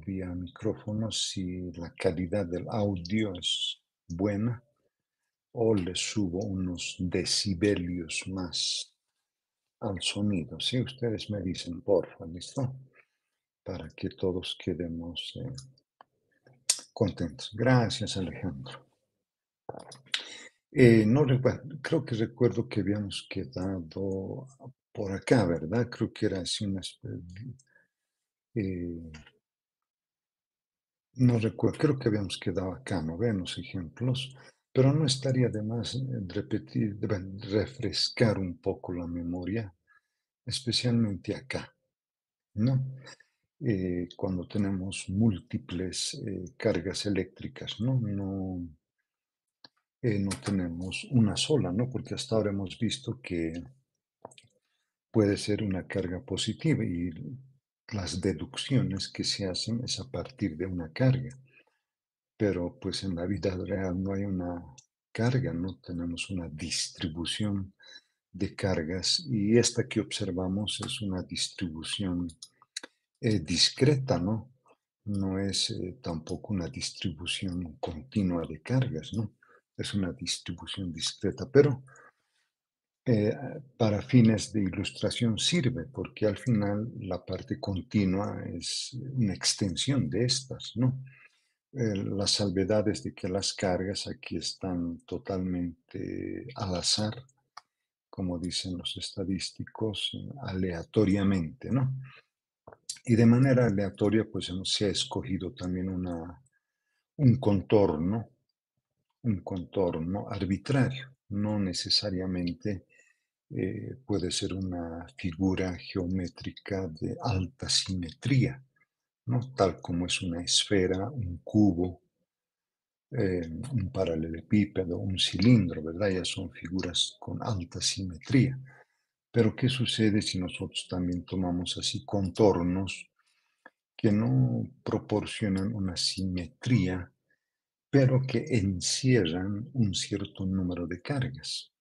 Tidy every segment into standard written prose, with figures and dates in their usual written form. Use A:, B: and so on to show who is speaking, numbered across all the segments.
A: vía micrófono si la calidad del audio es buena o le subo unos decibelios más al sonido. Si ustedes me dicen, porfa, ¿listo? Para que todos quedemos contentos. Gracias, Alejandro. No recuerdo, creo que recuerdo que habíamos quedado por acá, ¿verdad? Creo que era así eh, no recuerdo, creo que habíamos quedado acá, ¿no ven los ejemplos? Pero no estaría de más repetir, bueno, refrescar un poco la memoria, especialmente acá, ¿no? Cuando tenemos múltiples cargas eléctricas, ¿no? No tenemos una sola, ¿no? Porque hasta ahora hemos visto que puede ser una carga positiva y las deducciones que se hacen es a partir de una carga. Pero pues en la vida real no hay una carga, no tenemos una distribución de cargas y esta que observamos es una distribución discreta, ¿no? No es tampoco una distribución continua de cargas, ¿no? Es una distribución discreta, pero eh, para fines de ilustración sirve, porque al final la parte continua es una extensión de estas, ¿no? Las salvedades de que las cargas aquí están totalmente al azar, como dicen los estadísticos, aleatoriamente, ¿no? Y de manera aleatoria, pues se ha escogido también un contorno, un contorno arbitrario, no necesariamente puede ser una figura geométrica de alta simetría, ¿no? Tal como es una esfera, un cubo, un paralelepípedo, un cilindro, ¿verdad? Ya son figuras con alta simetría. Pero ¿qué sucede si nosotros también tomamos así contornos que no proporcionan una simetría, pero que encierran un cierto número de cargas?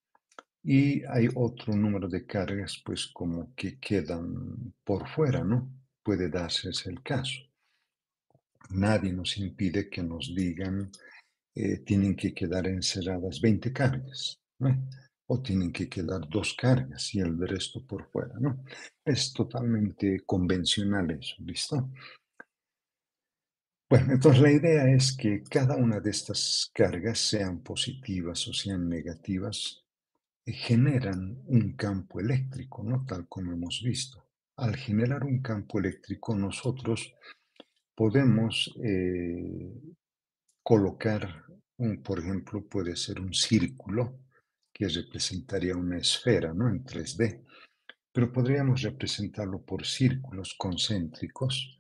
A: Y hay otro número de cargas, pues como que quedan por fuera, ¿no? Puede darse ese el caso. Nadie nos impide que nos digan tienen que quedar encerradas 20 cargas, ¿no? O tienen que quedar dos cargas y el resto por fuera, ¿no? Es totalmente convencional eso, ¿listo? Bueno, entonces la idea es que cada una de estas cargas, sean positivas o sean negativas, generan un campo eléctrico, ¿no? Tal como hemos visto. Al generar un campo eléctrico, nosotros podemos colocar, por ejemplo, puede ser un círculo que representaría una esfera, ¿no? En 3D, pero podríamos representarlo por círculos concéntricos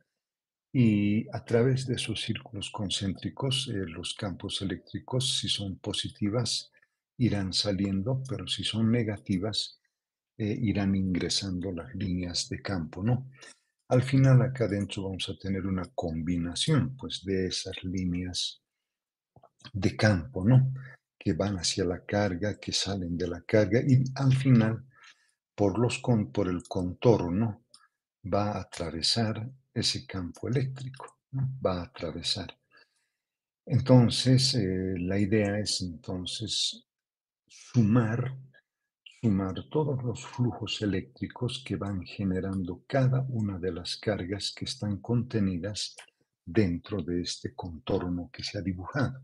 A: y a través de esos círculos concéntricos, los campos eléctricos, si son positivas, irán saliendo, pero si son negativas, irán ingresando las líneas de campo, ¿no? Al final, acá adentro vamos a tener una combinación, pues, de esas líneas de campo, ¿no? Que van hacia la carga, que salen de la carga y al final, por el contorno, va a atravesar ese campo eléctrico, ¿no? Va a atravesar. Entonces, la idea es entonces sumar, sumar todos los flujos eléctricos que van generando cada una de las cargas que están contenidas dentro de este contorno que se ha dibujado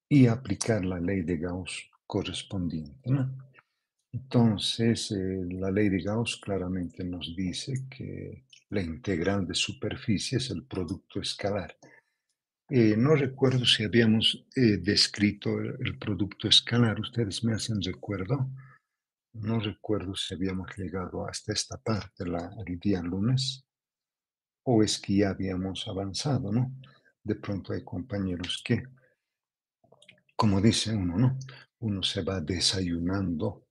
A: y aplicar la ley de Gauss correspondiente, ¿no? Entonces, la ley de Gauss claramente nos dice que la integral de superficie es el producto escalar. No recuerdo si habíamos descrito el producto escalar. ¿Ustedes me hacen recuerdo? No recuerdo si habíamos llegado hasta esta parte el día lunes o es que ya habíamos avanzado, ¿no? De pronto hay compañeros que, como dice uno, ¿no? Uno se va desayunando,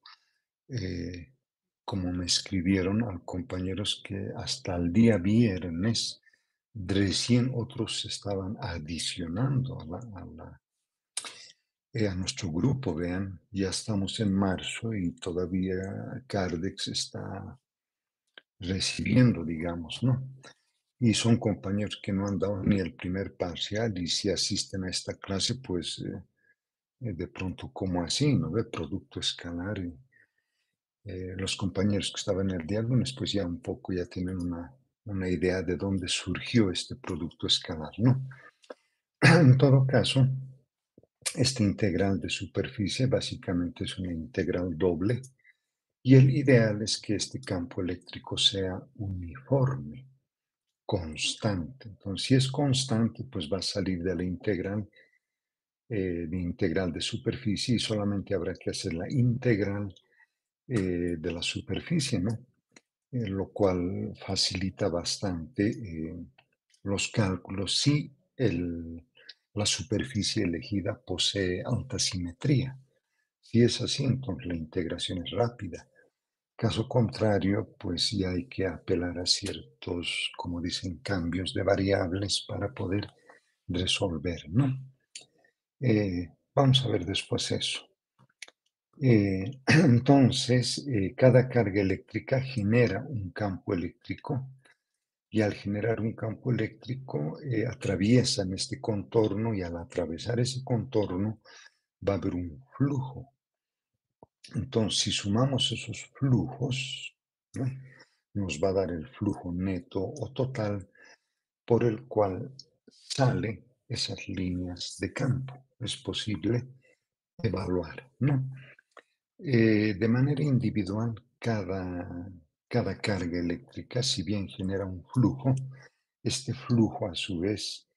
A: eh, como me escribieron a compañeros que hasta el día viernes recién otros estaban adicionando a nuestro grupo, vean, ya estamos en marzo y todavía Cardex está recibiendo, digamos, ¿no? Y son compañeros que no han dado ni el primer parcial y si asisten a esta clase, pues de pronto, ¿cómo así? ¿No ve? Producto escalar. Y, los compañeros que estaban en el día lunes, pues ya un poco ya tienen una idea de dónde surgió este producto escalar, ¿no? En todo caso, este integral de superficie básicamente es una integral doble y el ideal es que este campo eléctrico sea uniforme, constante. Entonces, si es constante, pues va a salir de integral de superficie y solamente habrá que hacer la integral de la superficie, ¿no? Lo cual facilita bastante los cálculos si la superficie elegida posee alta simetría. Si es así, entonces la integración es rápida. Caso contrario, pues ya hay que apelar a ciertos, como dicen, cambios de variables para poder resolver, ¿no? Vamos a ver después eso. Entonces, cada carga eléctrica genera un campo eléctrico y al generar un campo eléctrico atraviesan este contorno y al atravesar ese contorno va a haber un flujo. Entonces, si sumamos esos flujos, ¿no? Nos va a dar el flujo neto o total por el cual sale esas líneas de campo. Es posible evaluar, ¿no? De manera individual, cada carga eléctrica, si bien genera un flujo, este flujo a su vez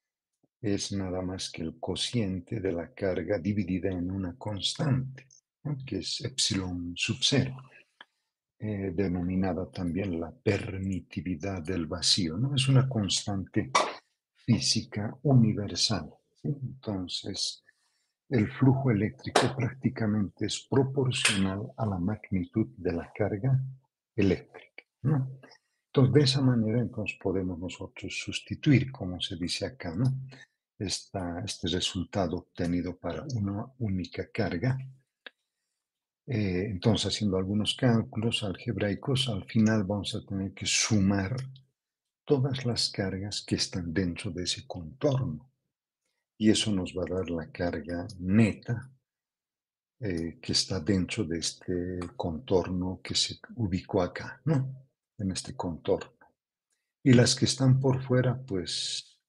A: es nada más que el cociente de la carga dividida en una constante, ¿no? Que es epsilon sub cero, denominada también la permitividad del vacío, ¿no? Es una constante física universal, ¿sí? Entonces, el flujo eléctrico prácticamente es proporcional a la magnitud de la carga eléctrica, ¿no? Entonces, de esa manera, entonces podemos nosotros sustituir, como se dice acá, ¿no? Este resultado obtenido para una única carga. Entonces, haciendo algunos cálculos algebraicos, al final vamos a tener que sumar todas las cargas que están dentro de ese contorno. Y eso nos va a dar la carga neta que está dentro de este contorno que se ubicó acá, ¿no? En este contorno. Y las que están por fuera, pues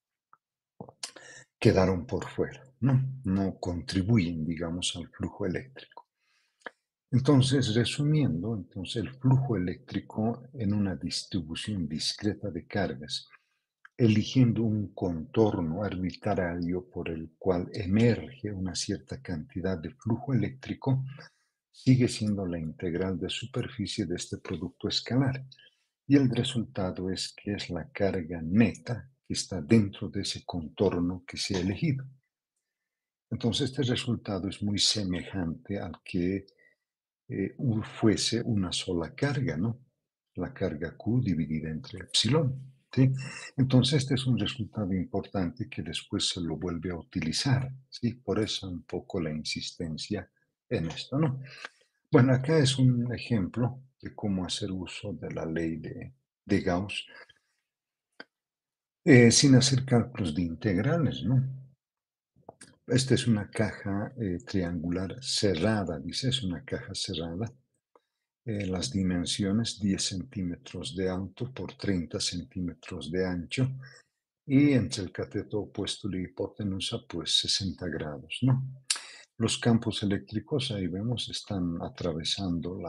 A: quedaron por fuera, ¿no? No contribuyen, digamos, al flujo eléctrico. Entonces, resumiendo, entonces el flujo eléctrico en una distribución discreta de cargas, eligiendo un contorno arbitrario por el cual emerge una cierta cantidad de flujo eléctrico, sigue siendo la integral de superficie de este producto escalar. Y el resultado es que es la carga neta que está dentro de ese contorno que se ha elegido. Entonces, este resultado es muy semejante al que fuese una sola carga, ¿no? La carga Q dividida entre epsilon, ¿sí? Entonces, este es un resultado importante que después se lo vuelve a utilizar, ¿sí? Por eso un poco la insistencia en esto, ¿no? Bueno, acá es un ejemplo de cómo hacer uso de la ley de Gauss sin hacer cálculos de integrales, ¿no? Esta es una caja triangular cerrada, dice, es una caja cerrada. Las dimensiones 10 centímetros de alto por 30 centímetros de ancho y entre el cateto opuesto y la hipotenusa pues 60 grados, ¿no? Los campos eléctricos, ahí vemos, están atravesando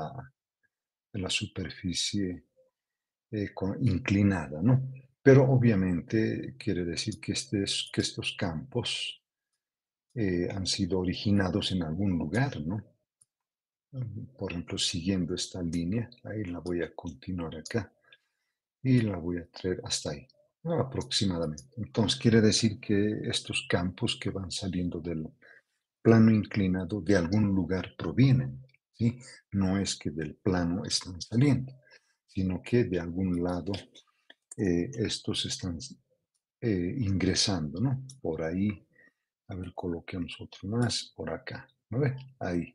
A: la superficie inclinada, ¿no? Pero obviamente quiere decir que, que estos campos han sido originados en algún lugar, ¿no? Por ejemplo, siguiendo esta línea, ahí la voy a continuar acá y la voy a traer hasta ahí, ¿no? Aproximadamente. Entonces, quiere decir que estos campos que van saliendo del plano inclinado de algún lugar provienen, ¿sí? No es que del plano están saliendo, sino que de algún lado estos están ingresando, ¿no? Por ahí, a ver, coloquemos otro más, por acá, ¿no ve? Ahí.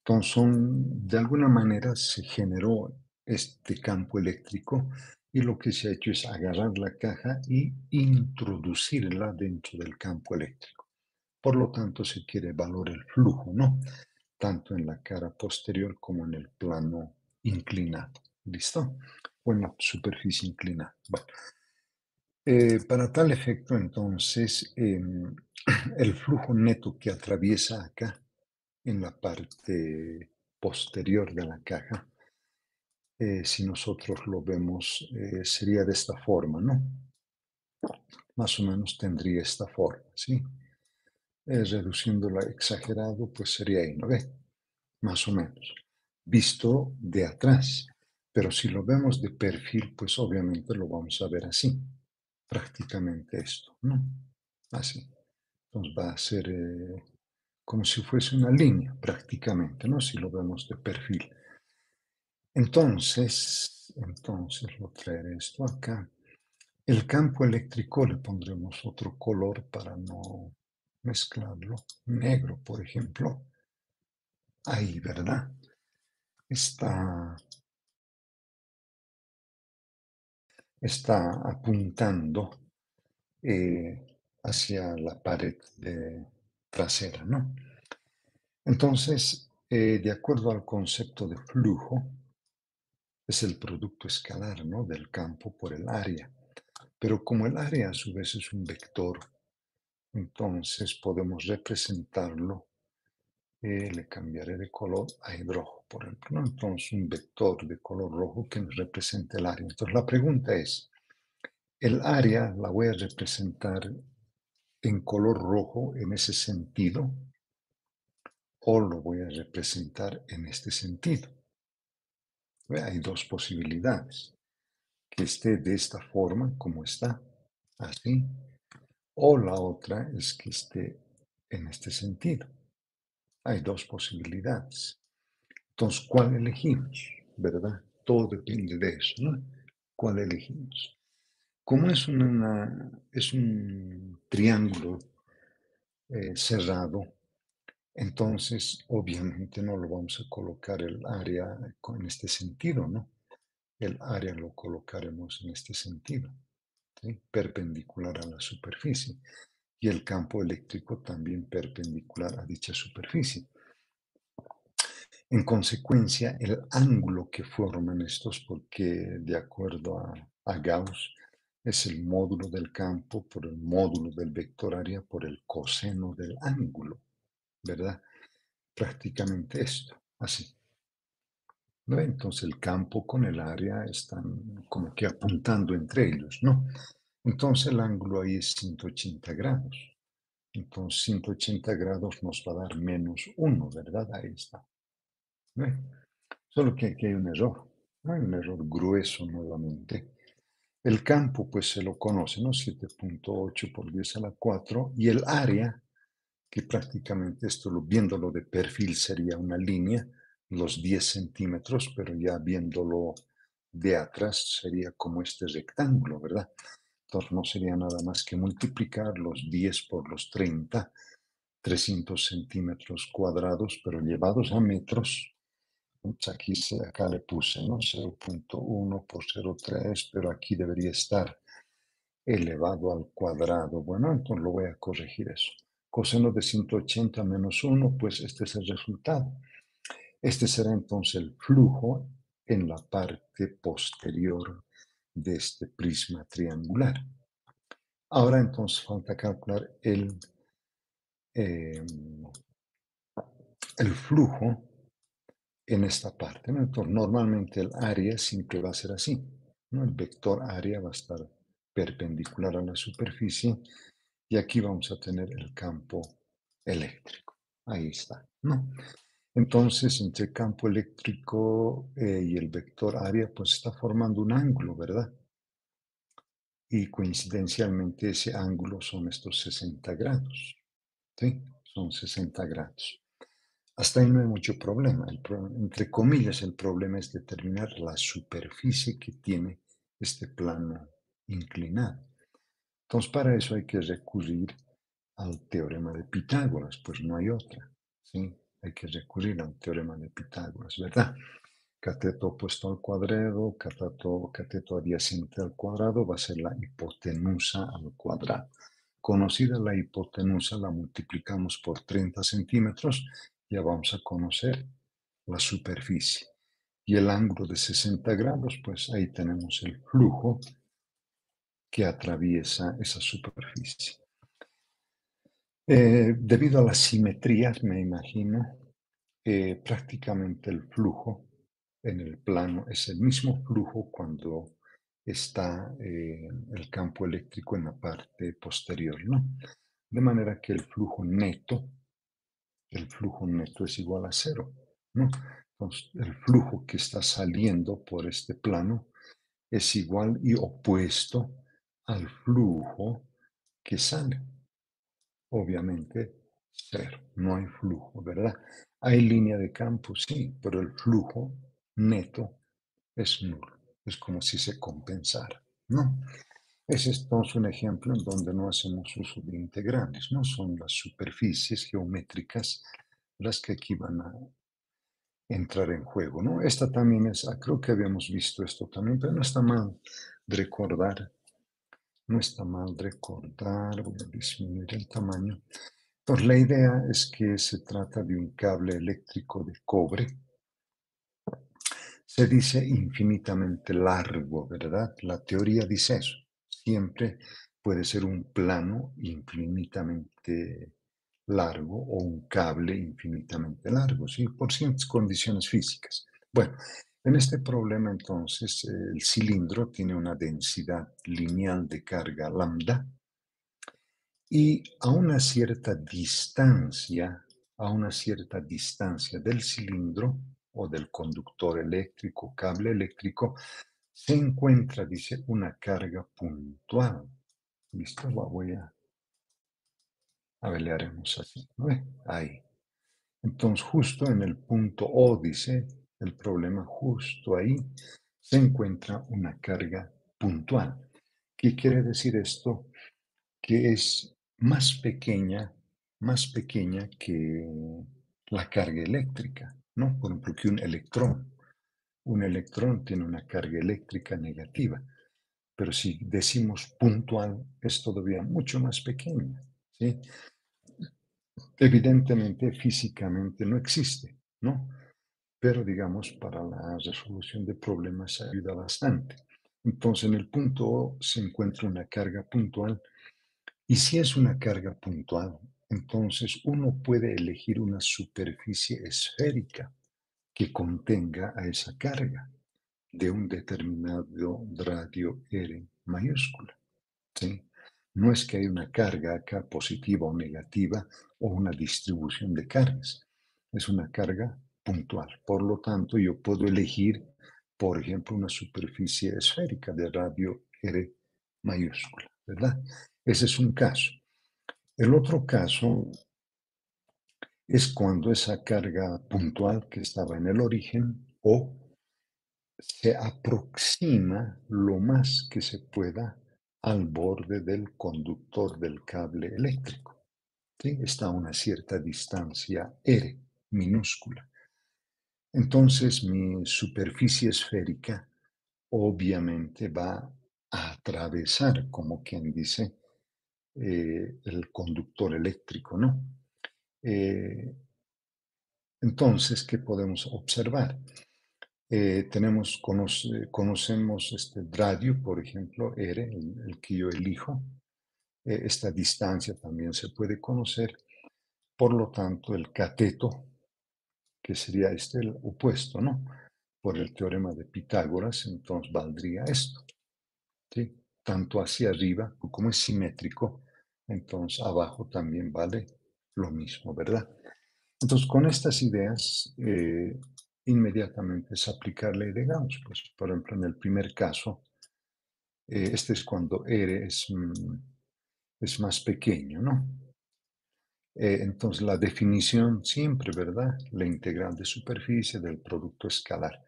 A: Entonces, de alguna manera se generó este campo eléctrico y lo que se ha hecho es agarrar la caja y introducirla dentro del campo eléctrico. Por lo tanto, se quiere evaluar el flujo, ¿no? Tanto en la cara posterior como en el plano inclinado. ¿Listo? O en la superficie inclinada. Bueno, para tal efecto, entonces, el flujo neto que atraviesa acá, en la parte posterior de la caja, si nosotros lo vemos, sería de esta forma, ¿no? Más o menos tendría esta forma, ¿sí? Reduciéndola exagerado, pues sería ahí, ¿no ve? Más o menos. Visto de atrás. Pero si lo vemos de perfil, pues obviamente lo vamos a ver así. Prácticamente esto, ¿no? Así. Entonces va a ser como si fuese una línea, prácticamente, ¿no? Si lo vemos de perfil. Entonces lo traeré esto acá. El campo eléctrico le pondremos otro color para no mezclarlo. Negro, por ejemplo. Ahí, ¿verdad? Está, está apuntando hacia la pared trasera, ¿no? Entonces, de acuerdo al concepto de flujo, es el producto escalar, ¿no? Del campo por el área. Pero como el área a su vez es un vector, entonces podemos representarlo, le cambiaré de color a rojo, por ejemplo, ¿no? Entonces un vector de color rojo que nos represente el área. Entonces la pregunta es, ¿el área la voy a representar en color rojo en ese sentido o lo voy a representar en este sentido? Hay dos posibilidades, que esté de esta forma como está, así, o la otra es que esté en este sentido. Hay dos posibilidades. Entonces, ¿cuál elegimos? ¿Verdad? Todo depende de eso, ¿no? ¿Cuál elegimos? Como es un triángulo cerrado, entonces obviamente no lo vamos a colocar el área en este sentido, ¿no? El área lo colocaremos en este sentido, ¿sí? Perpendicular a la superficie. Y el campo eléctrico también perpendicular a dicha superficie. En consecuencia, el ángulo que forman estos, porque de acuerdo a Gauss, es el módulo del campo por el módulo del vector área por el coseno del ángulo, ¿verdad? Prácticamente esto, así. ¿No? Entonces el campo con el área están como que apuntando entre ellos, ¿no? Entonces el ángulo ahí es 180 grados. Entonces 180 grados nos va a dar -1, ¿verdad? Ahí está. ¿Ve? Solo que aquí hay un error, ¿no? Hay un error grueso nuevamente. El campo, pues se lo conoce, ¿no? 7.8 por 10 a la 4. Y el área, que prácticamente esto, viéndolo de perfil, sería una línea, los 10 centímetros, pero ya viéndolo de atrás sería como este rectángulo, ¿verdad? Entonces no sería nada más que multiplicar los 10 por los 30, 300 centímetros cuadrados, pero llevados a metros. Ups, aquí acá le puse, ¿no? 0.1 por 0.3, pero aquí debería estar elevado al cuadrado. Bueno, entonces lo voy a corregir eso. Coseno de 180 menos 1, pues este es el resultado. Este será entonces el flujo en la parte posterior de este prisma triangular. Ahora entonces falta calcular eh, el flujo en esta parte, ¿no? Entonces, normalmente el área siempre va a ser así, ¿no? El vector área va a estar perpendicular a la superficie y aquí vamos a tener el campo eléctrico. Ahí está, ¿no? Entonces, entre el campo eléctrico y el vector área, pues está formando un ángulo, ¿verdad? Y coincidencialmente ese ángulo son estos 60 grados, ¿sí? Son 60 grados. Hasta ahí no hay mucho problema. Entre comillas, el problema es determinar la superficie que tiene este plano inclinado. Entonces, para eso hay que recurrir al teorema de Pitágoras, pues no hay otra, ¿sí? Hay que recurrir al teorema de Pitágoras, ¿verdad? Cateto opuesto al cuadrado, cateto adyacente al cuadrado va a ser la hipotenusa al cuadrado. Conocida la hipotenusa, la multiplicamos por 30 centímetros, ya vamos a conocer la superficie. Y el ángulo de 60 grados, pues ahí tenemos el flujo que atraviesa esa superficie. Debido a las simetrías, me imagino, prácticamente el flujo en el plano es el mismo flujo cuando está el campo eléctrico en la parte posterior, ¿no? De manera que el flujo neto es igual a cero, ¿no? Entonces, el flujo que está saliendo por este plano es igual y opuesto al flujo que sale. Obviamente, cero, no hay flujo, ¿verdad? Hay línea de campo, sí, pero el flujo neto es nulo. Es como si se compensara, ¿no? Ese es entonces un ejemplo en donde no hacemos uso de integrales, ¿no? Son las superficies geométricas las que aquí van a entrar en juego, ¿no? Esta también es, creo que habíamos visto esto también, pero no está mal recordar, no está mal recordar, voy a disminuir el tamaño. Entonces, la idea es que se trata de un cable eléctrico de cobre. Se dice infinitamente largo, ¿verdad? La teoría dice eso. Siempre puede ser un plano infinitamente largo o un cable infinitamente largo, ¿sí? Por ciertas condiciones físicas. Bueno, en este problema entonces el cilindro tiene una densidad lineal de carga lambda y a una cierta distancia del cilindro o del conductor eléctrico, cable eléctrico, se encuentra, dice, una carga puntual. ¿Listo? A ver, le haremos así, ¿no? Ahí. Entonces, justo en el punto O, dice, el problema justo ahí, se encuentra una carga puntual. ¿Qué quiere decir esto? Que es más pequeña que la carga eléctrica, ¿no? Por ejemplo, que un electrón. Un electrón tiene una carga eléctrica negativa, pero si decimos puntual, es todavía mucho más pequeña, ¿sí? Evidentemente, físicamente no existe, ¿no? Pero digamos, para la resolución de problemas ayuda bastante. Entonces, en el punto O se encuentra una carga puntual. Y si es una carga puntual, entonces uno puede elegir una superficie esférica que contenga a esa carga de un determinado radio R mayúscula, ¿sí? No es que hay una carga acá positiva o negativa o una distribución de cargas, es una carga puntual. Por lo tanto, yo puedo elegir, por ejemplo, una superficie esférica de radio R mayúscula, ¿verdad? Ese es un caso. El otro caso es cuando esa carga puntual que estaba en el origen o se aproxima lo más que se pueda al borde del conductor del cable eléctrico. ¿Sí? Está a una cierta distancia R minúscula. Entonces mi superficie esférica obviamente va a atravesar, como quien dice, el conductor eléctrico, ¿no? Eh, entonces, ¿qué podemos observar? Conocemos este radio, por ejemplo, R, el que yo elijo. Esta distancia también se puede conocer. Por lo tanto, el cateto, que sería este el opuesto, ¿no? Por el teorema de Pitágoras, entonces valdría esto, ¿sí? Tanto hacia arriba, como es simétrico, entonces abajo también vale lo mismo, ¿verdad? Entonces, con estas ideas, inmediatamente es aplicarle, digamos, pues, por ejemplo, en el primer caso, este es cuando R es más pequeño, ¿no? Entonces, la definición siempre, ¿verdad? La integral de superficie del producto escalar.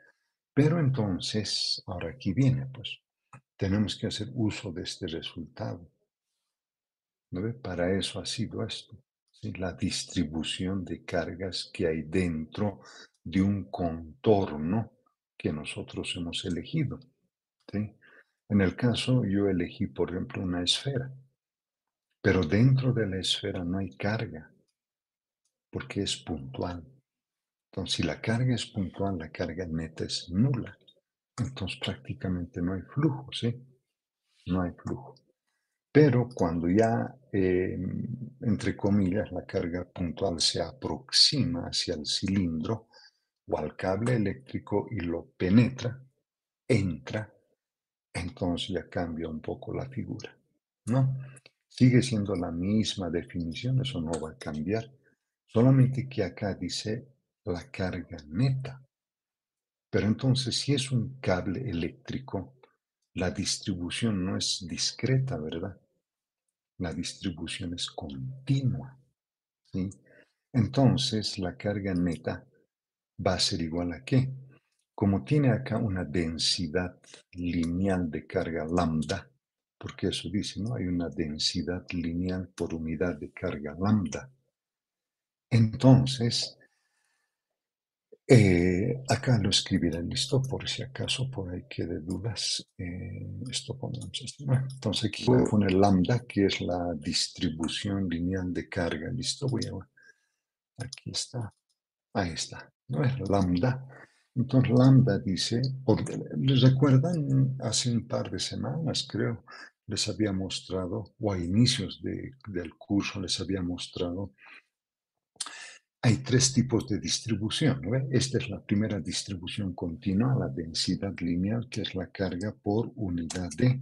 A: Pero entonces, ahora aquí viene, pues, tenemos que hacer uso de este resultado, ¿no ve? Para eso ha sido esto, ¿sí? La distribución de cargas que hay dentro de un contorno que nosotros hemos elegido, ¿sí? En el caso, yo elegí, por ejemplo, una esfera, pero dentro de la esfera no hay carga, porque es puntual. Entonces, si la carga es puntual, la carga neta es nula. Entonces, prácticamente no hay flujo, ¿sí? No hay flujo. Pero cuando ya, entre comillas, la carga puntual se aproxima hacia el cilindro o al cable eléctrico y lo penetra, entra, entonces ya cambia un poco la figura, ¿no? Sigue siendo la misma definición, eso no va a cambiar, solamente que acá dice la carga neta. Pero entonces, si es un cable eléctrico, la distribución no es discreta, ¿verdad? La distribución es continua, ¿sí? Entonces, la carga neta va a ser igual a ¿qué? Como tiene acá una densidad lineal de carga lambda, porque eso dice, ¿no? Hay una densidad lineal por unidad de carga lambda. Entonces, acá lo escribiré, listo, por si acaso por ahí quede dudas. Esto ponemos esto. Bueno, entonces aquí voy a poner lambda, que es la distribución lineal de carga, listo. Aquí está, ahí está, ¿no es lambda? Entonces lambda dice, ¿les recuerdan? Hace un par de semanas, creo, les había mostrado, o a inicios del curso les había mostrado hay tres tipos de distribución, ¿no? Esta es la primera distribución continua, la densidad lineal, que es la carga por unidad de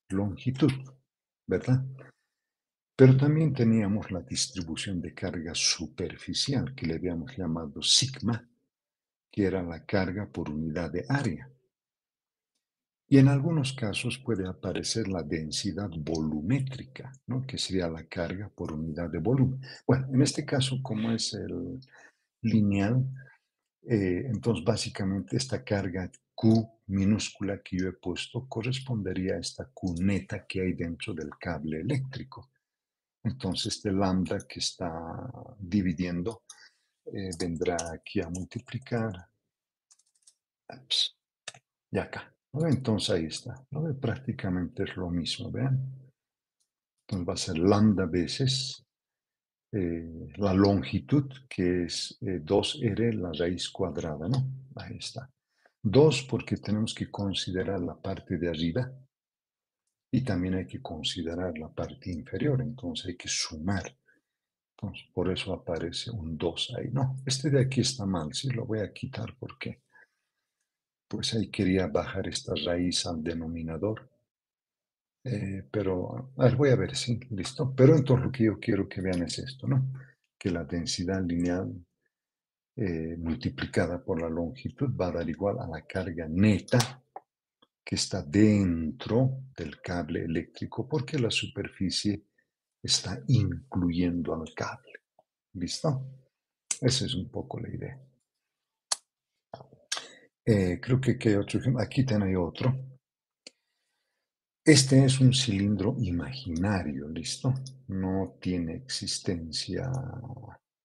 A: longitud, ¿verdad? Pero también teníamos la distribución de carga superficial, que le habíamos llamado sigma, que era la carga por unidad de área. Y en algunos casos puede aparecer la densidad volumétrica, ¿no? Que sería la carga por unidad de volumen. Bueno, en este caso, como es el lineal, entonces, básicamente, esta carga Q minúscula que yo he puesto correspondería a esta Q neta que hay dentro del cable eléctrico. Entonces, este lambda que está dividiendo vendrá aquí a multiplicar. Ups, y acá. ¿No? Entonces, ahí está. ¿No? Prácticamente es lo mismo, ¿vean? Entonces, va a ser lambda veces la longitud, que es 2R la raíz cuadrada, ¿no? Ahí está. 2 porque tenemos que considerar la parte de arriba y también hay que considerar la parte inferior, entonces hay que sumar. Entonces, por eso aparece un 2 ahí. No, este de aquí está mal, sí, lo voy a quitar porque pues ahí quería bajar esta raíz al denominador. Pero, a ver, voy a ver, sí, listo. Pero entonces lo que yo quiero que vean es esto, ¿no? Que la densidad lineal multiplicada por la longitud va a dar igual a la carga neta que está dentro del cable eléctrico porque la superficie está incluyendo al cable. ¿Listo? Esa es un poco la idea. Creo que hay otro ejemplo. Aquí tenéis otro. Este es un cilindro imaginario, ¿listo? No tiene existencia,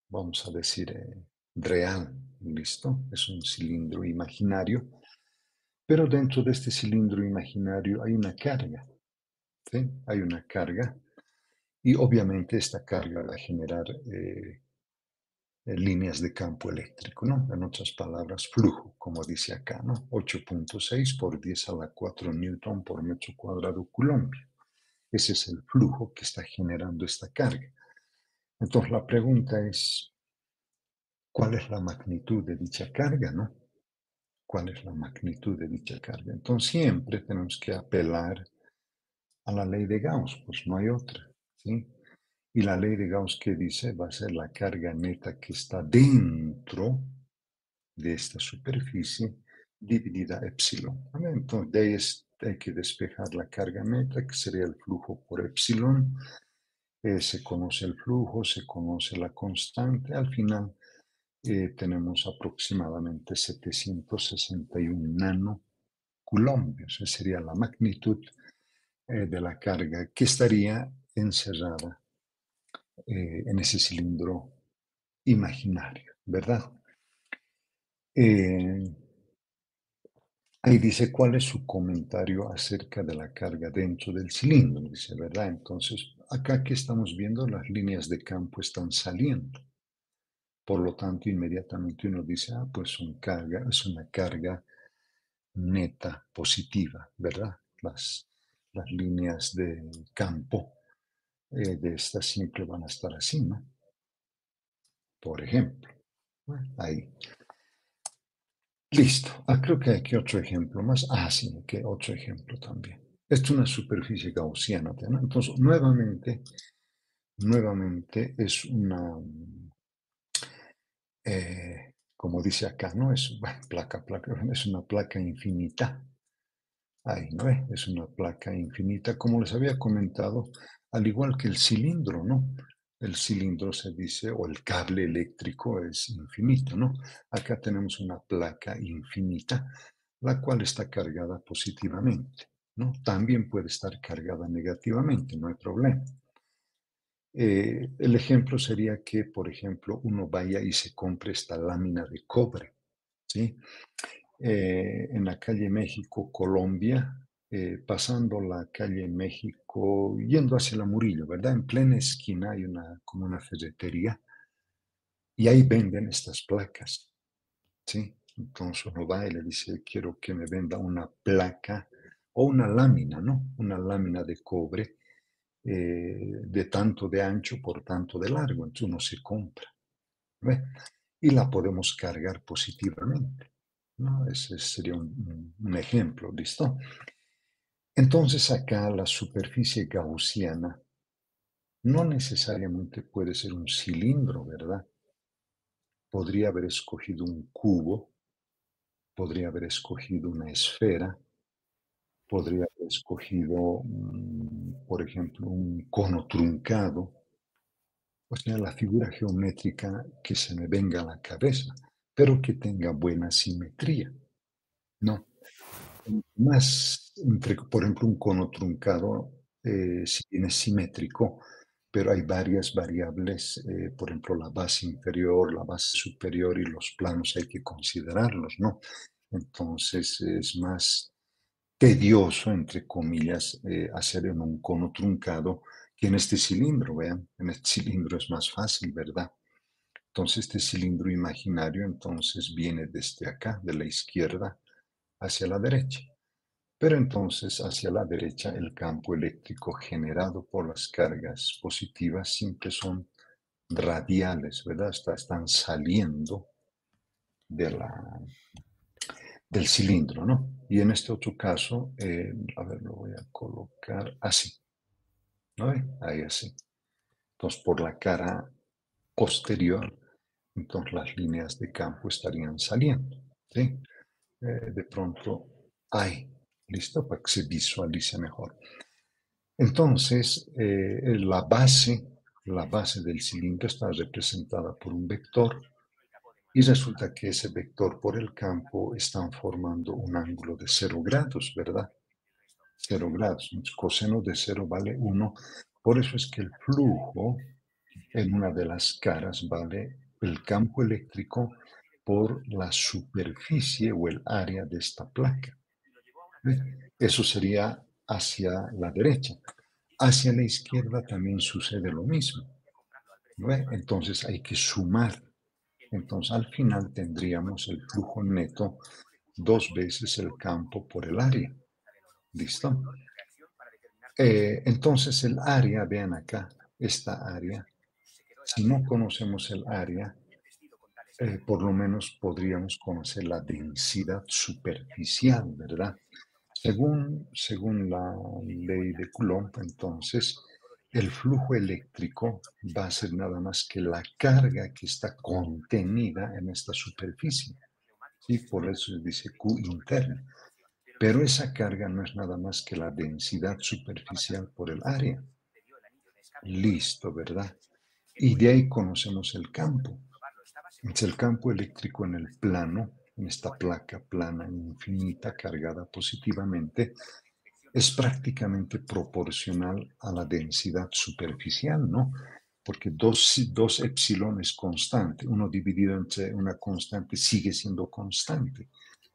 A: vamos a decir, real, ¿listo? Es un cilindro imaginario, pero dentro de este cilindro imaginario hay una carga, ¿sí? Hay una carga y obviamente esta carga va a generar líneas de campo eléctrico, ¿no? En otras palabras, flujo, como dice acá, ¿no? 8.6 por 10 a la 4 newton por metro cuadrado coulomb. Ese es el flujo que está generando esta carga. Entonces la pregunta es, ¿cuál es la magnitud de dicha carga, no? ¿Cuál es la magnitud de dicha carga? Entonces siempre tenemos que apelar a la ley de Gauss, pues no hay otra, ¿sí? Y la ley de Gauss que dice va a ser la carga neta que está dentro de esta superficie dividida epsilon. ¿Vale? Entonces de ahí hay que despejar la carga neta, que sería el flujo por epsilon. Se conoce el flujo, se conoce la constante. Al final tenemos aproximadamente 761 nanocoulombios. Esa sería la magnitud de la carga que estaría encerrada en ese cilindro imaginario, ¿verdad? Eh, Ahí dice cuál es su comentario acerca de la carga dentro del cilindro, dice, ¿verdad? Entonces, acá que estamos viendo, las líneas de campo están saliendo. Por lo tanto, inmediatamente uno dice, ah, pues es una carga neta positiva, ¿verdad? Las líneas de campo de estas siempre van a estar así, ¿no? Por ejemplo, bueno, ahí. Listo. Ah, creo que hay aquí otro ejemplo más. Ah, sí, que otro ejemplo también. Esto es una superficie gaussiana, ¿no? Entonces, nuevamente es una, como dice acá, ¿no? Es bueno, placa, es una placa infinita. Ahí, ¿no? Es una placa infinita, como les había comentado, al igual que el cilindro, ¿no? El cilindro se dice, o el cable eléctrico es infinito, ¿no? Acá tenemos una placa infinita, la cual está cargada positivamente, ¿no? También puede estar cargada negativamente, no hay problema. El ejemplo sería que, por ejemplo, uno vaya y se compre esta lámina de cobre, ¿sí? En la calle México, Colombia, pasando la calle México, yendo hacia la Murillo, ¿verdad? En plena esquina hay como una ferretería y ahí venden estas placas, ¿sí? Entonces uno va y le dice, quiero que me venda una placa o una lámina, ¿no? Una lámina de cobre de tanto de ancho por tanto de largo. Entonces uno se compra, ¿ve? Y la podemos cargar positivamente, ¿no? Ese sería un ejemplo, ¿listo? Entonces acá la superficie gaussiana no necesariamente puede ser un cilindro, ¿verdad? Podría haber escogido un cubo, podría haber escogido una esfera, podría haber escogido, por ejemplo, un cono truncado, o sea, la figura geométrica que se me venga a la cabeza, pero que tenga buena simetría, ¿no? Más, por ejemplo, un cono truncado, si bien es simétrico, pero hay varias variables, por ejemplo, la base inferior, la base superior y los planos hay que considerarlos, ¿no? Entonces es más tedioso, entre comillas, hacer en un cono truncado que en este cilindro, vean, en este cilindro es más fácil, ¿verdad? Entonces este cilindro imaginario entonces viene desde acá, de la izquierda hacia la derecha. Pero entonces hacia la derecha el campo eléctrico generado por las cargas positivas siempre son radiales, ¿verdad? Están saliendo de del cilindro, ¿no? Y en este otro caso, a ver, lo voy a colocar así, ¿no ve? Ahí así. Entonces, por la cara posterior, entonces las líneas de campo estarían saliendo, ¿sí? De pronto, ahí, listo, para que se visualice mejor. Entonces, la base del cilindro está representada por un vector y resulta que ese vector por el campo están formando un ángulo de 0 grados, ¿verdad? 0 grados. Entonces, coseno de 0 vale 1. Por eso es que el flujo en una de las caras vale el campo eléctrico por la superficie o el área de esta placa. ¿Ve? Eso sería hacia la derecha. Hacia la izquierda también sucede lo mismo, ¿no ve? Entonces hay que sumar. Entonces al final tendríamos el flujo neto 2 veces el campo por el área. ¿Listo? Entonces el área, vean acá, esta área, si no conocemos el área, por lo menos podríamos conocer la densidad superficial, ¿verdad? Según la ley de Coulomb, entonces, el flujo eléctrico va a ser nada más que la carga que está contenida en esta superficie. ¿Sí? Por eso se dice Q interno. Pero esa carga no es nada más que la densidad superficial por el área. Listo, ¿verdad? Y de ahí conocemos el campo. Es el campo eléctrico en el plano, en esta placa plana infinita cargada positivamente, es prácticamente proporcional a la densidad superficial, ¿no? Porque dos epsilon es constante, uno dividido entre una constante sigue siendo constante.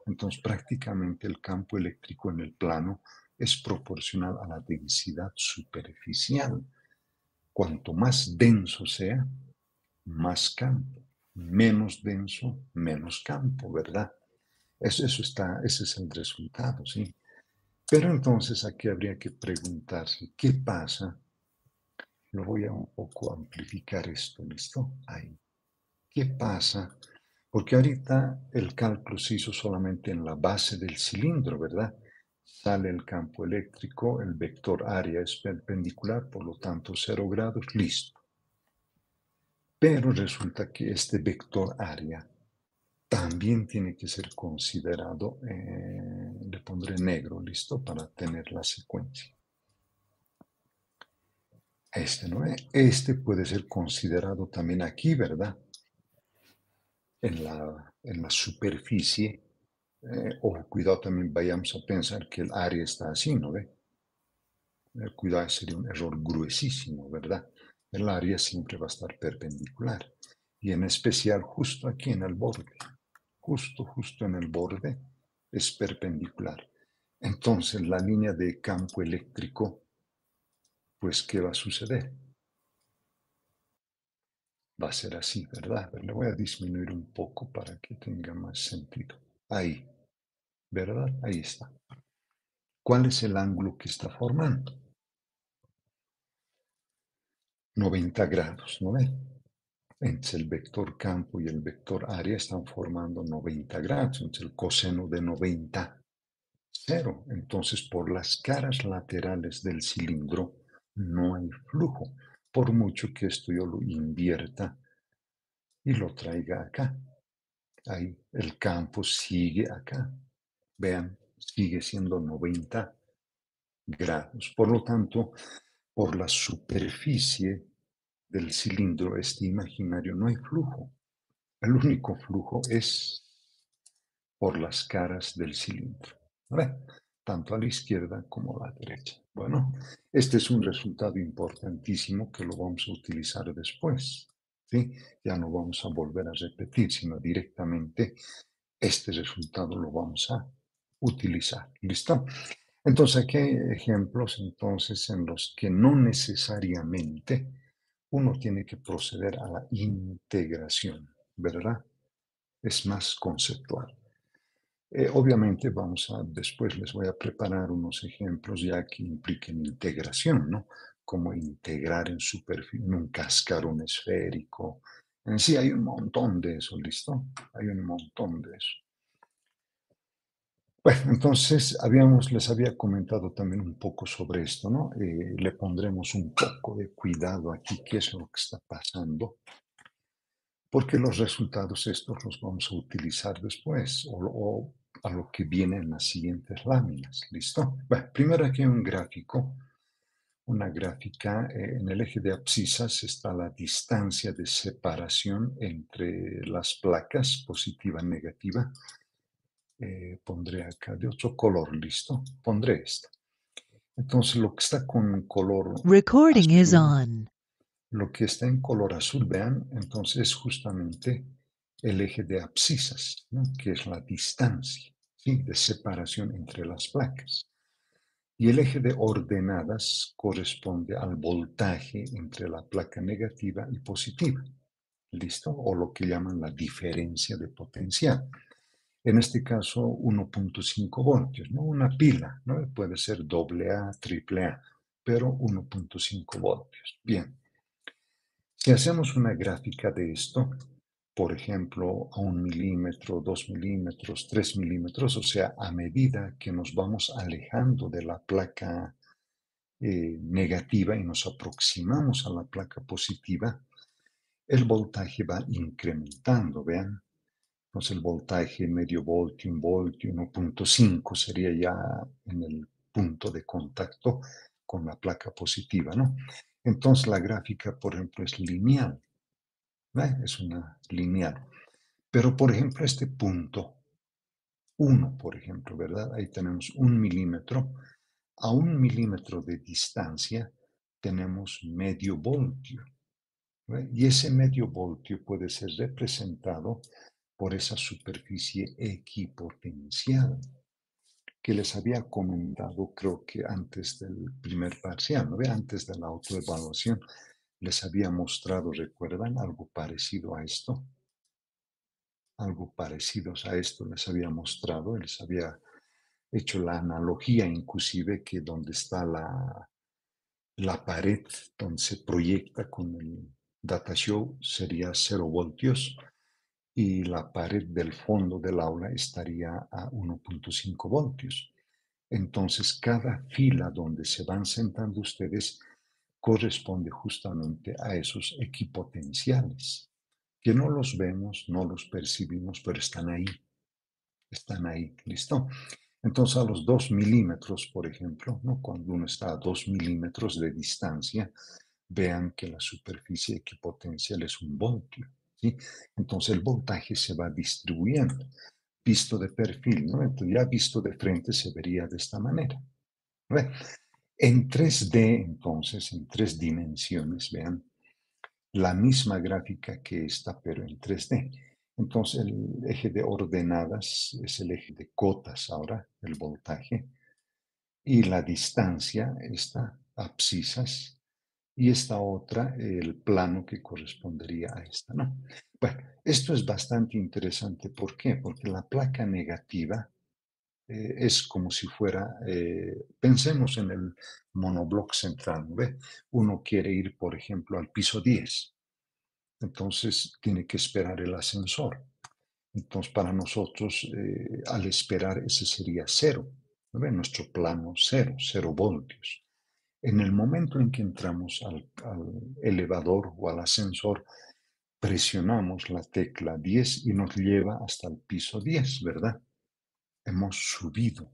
A: Entonces, prácticamente el campo eléctrico en el plano es proporcional a la densidad superficial. Cuanto más denso sea, más campo. Menos denso, menos campo, ¿verdad? Eso está, ese es el resultado, ¿sí? Pero entonces aquí habría que preguntarse, ¿qué pasa? Lo voy a un poco amplificar esto, ¿listo? Ahí. ¿Qué pasa? Porque ahorita el cálculo se hizo solamente en la base del cilindro, ¿verdad? Sale el campo eléctrico, el vector área es perpendicular, por lo tanto 0 grados, listo. Pero resulta que este vector área también tiene que ser considerado, le pondré negro, listo, para tener la secuencia. Este, ¿no? Este puede ser considerado también aquí, ¿verdad? En la superficie, o cuidado también vayamos a pensar que el área está así, ¿no ve? Cuidado, sería un error gruesísimo, ¿verdad? El área siempre va a estar perpendicular. Y en especial justo aquí en el borde, justo en el borde, es perpendicular. Entonces la línea de campo eléctrico, pues, ¿qué va a suceder? Va a ser así, ¿verdad? Le voy a disminuir un poco para que tenga más sentido. Ahí, ¿verdad? Ahí está. ¿Cuál es el ángulo que está formando? 90 grados, ¿no ve? Entre el vector campo y el vector área están formando 90 grados. Entonces el coseno de 90, 0. Entonces por las caras laterales del cilindro no hay flujo. Por mucho que esto yo lo invierta y lo traiga acá. Ahí el campo sigue acá. Vean, sigue siendo 90 grados. Por lo tanto, por la superficie del cilindro este imaginario no hay flujo. El único flujo es por las caras del cilindro, ¿vale? Tanto a la izquierda como a la derecha. Bueno, este es un resultado importantísimo que lo vamos a utilizar después, ¿sí? Ya no vamos a volver a repetir, sino directamente este resultado lo vamos a utilizar. ¿Listo? Entonces, aquí hay ejemplos entonces en los que no necesariamente uno tiene que proceder a la integración, ¿verdad? Es más conceptual. Obviamente después les voy a preparar unos ejemplos ya que impliquen integración, ¿no? Como integrar en un cascarón esférico. En sí hay un montón de eso, ¿listo? Hay un montón de eso. Bueno, entonces les había comentado también un poco sobre esto, ¿no? Le pondremos un poco de cuidado aquí, qué es lo que está pasando, porque los resultados estos los vamos a utilizar después o a lo que viene en las siguientes láminas, ¿listo? Bueno, primero aquí hay un gráfico, una gráfica, en el eje de abscisas está la distancia de separación entre las placas positiva y negativa. Pondré acá de otro color, ¿listo? Pondré esta. Entonces, lo que está con color
B: Recording is
A: azul,
B: on.
A: lo que está en color azul, vean, entonces es justamente el eje de abscisas, ¿no? Que es la distancia, ¿sí? De separación entre las placas. Y el eje de ordenadas corresponde al voltaje entre la placa negativa y positiva, ¿listo? O lo que llaman la diferencia de potencial. En este caso 1.5 voltios, ¿no? Una pila, ¿no? Puede ser AA, AAA, pero 1.5 voltios. Bien, si hacemos una gráfica de esto, por ejemplo, a 1 milímetro, 2 milímetros, 3 milímetros, o sea, a medida que nos vamos alejando de la placa negativa y nos aproximamos a la placa positiva, el voltaje va incrementando, vean. Entonces el voltaje medio voltio, 1 voltio, 1.5 sería ya en el punto de contacto con la placa positiva, ¿no? Entonces la gráfica, por ejemplo, es lineal, ¿ve? Es una lineal. Pero, por ejemplo, este punto 1, por ejemplo, ¿verdad? Ahí tenemos 1 milímetro. A 1 milímetro de distancia tenemos medio voltio, ¿ve? Y ese medio voltio puede ser representado por esa superficie equipotencial que les había comentado, creo que antes del primer parcial, ¿no? Antes de la autoevaluación, les había mostrado, ¿recuerdan? Algo parecido a esto les había mostrado, les había hecho la analogía inclusive que donde está la pared donde se proyecta con el data show sería 0 voltios y la pared del fondo del aula estaría a 1,5 voltios. Entonces, cada fila donde se van sentando ustedes corresponde justamente a esos equipotenciales, que no los vemos, no los percibimos, pero están ahí, ¿listo? Entonces, a los 2 milímetros, por ejemplo, ¿no? Cuando uno está a 2 milímetros de distancia, vean que la superficie equipotencial es 1 voltio, ¿sí? Entonces, el voltaje se va distribuyendo, visto de perfil, ¿no? Entonces, ya visto de frente se vería de esta manera. ¿Ve? En 3D, entonces, en 3 dimensiones, vean, la misma gráfica que esta, pero en 3D. Entonces, el eje de ordenadas es el eje de cotas ahora, el voltaje, y la distancia, esta, abscisas, y esta otra, el plano que correspondería a esta, ¿no? Bueno, esto es bastante interesante. ¿Por qué? Porque la placa negativa es como si fuera, pensemos en el monobloc central, ¿no ve? Uno quiere ir, por ejemplo, al piso 10, entonces tiene que esperar el ascensor. Entonces, para nosotros, al esperar, ese sería cero, ¿no ve? Nuestro plano cero, 0 voltios. En el momento en que entramos al elevador o al ascensor, presionamos la tecla 10 y nos lleva hasta el piso 10, ¿verdad? Hemos subido,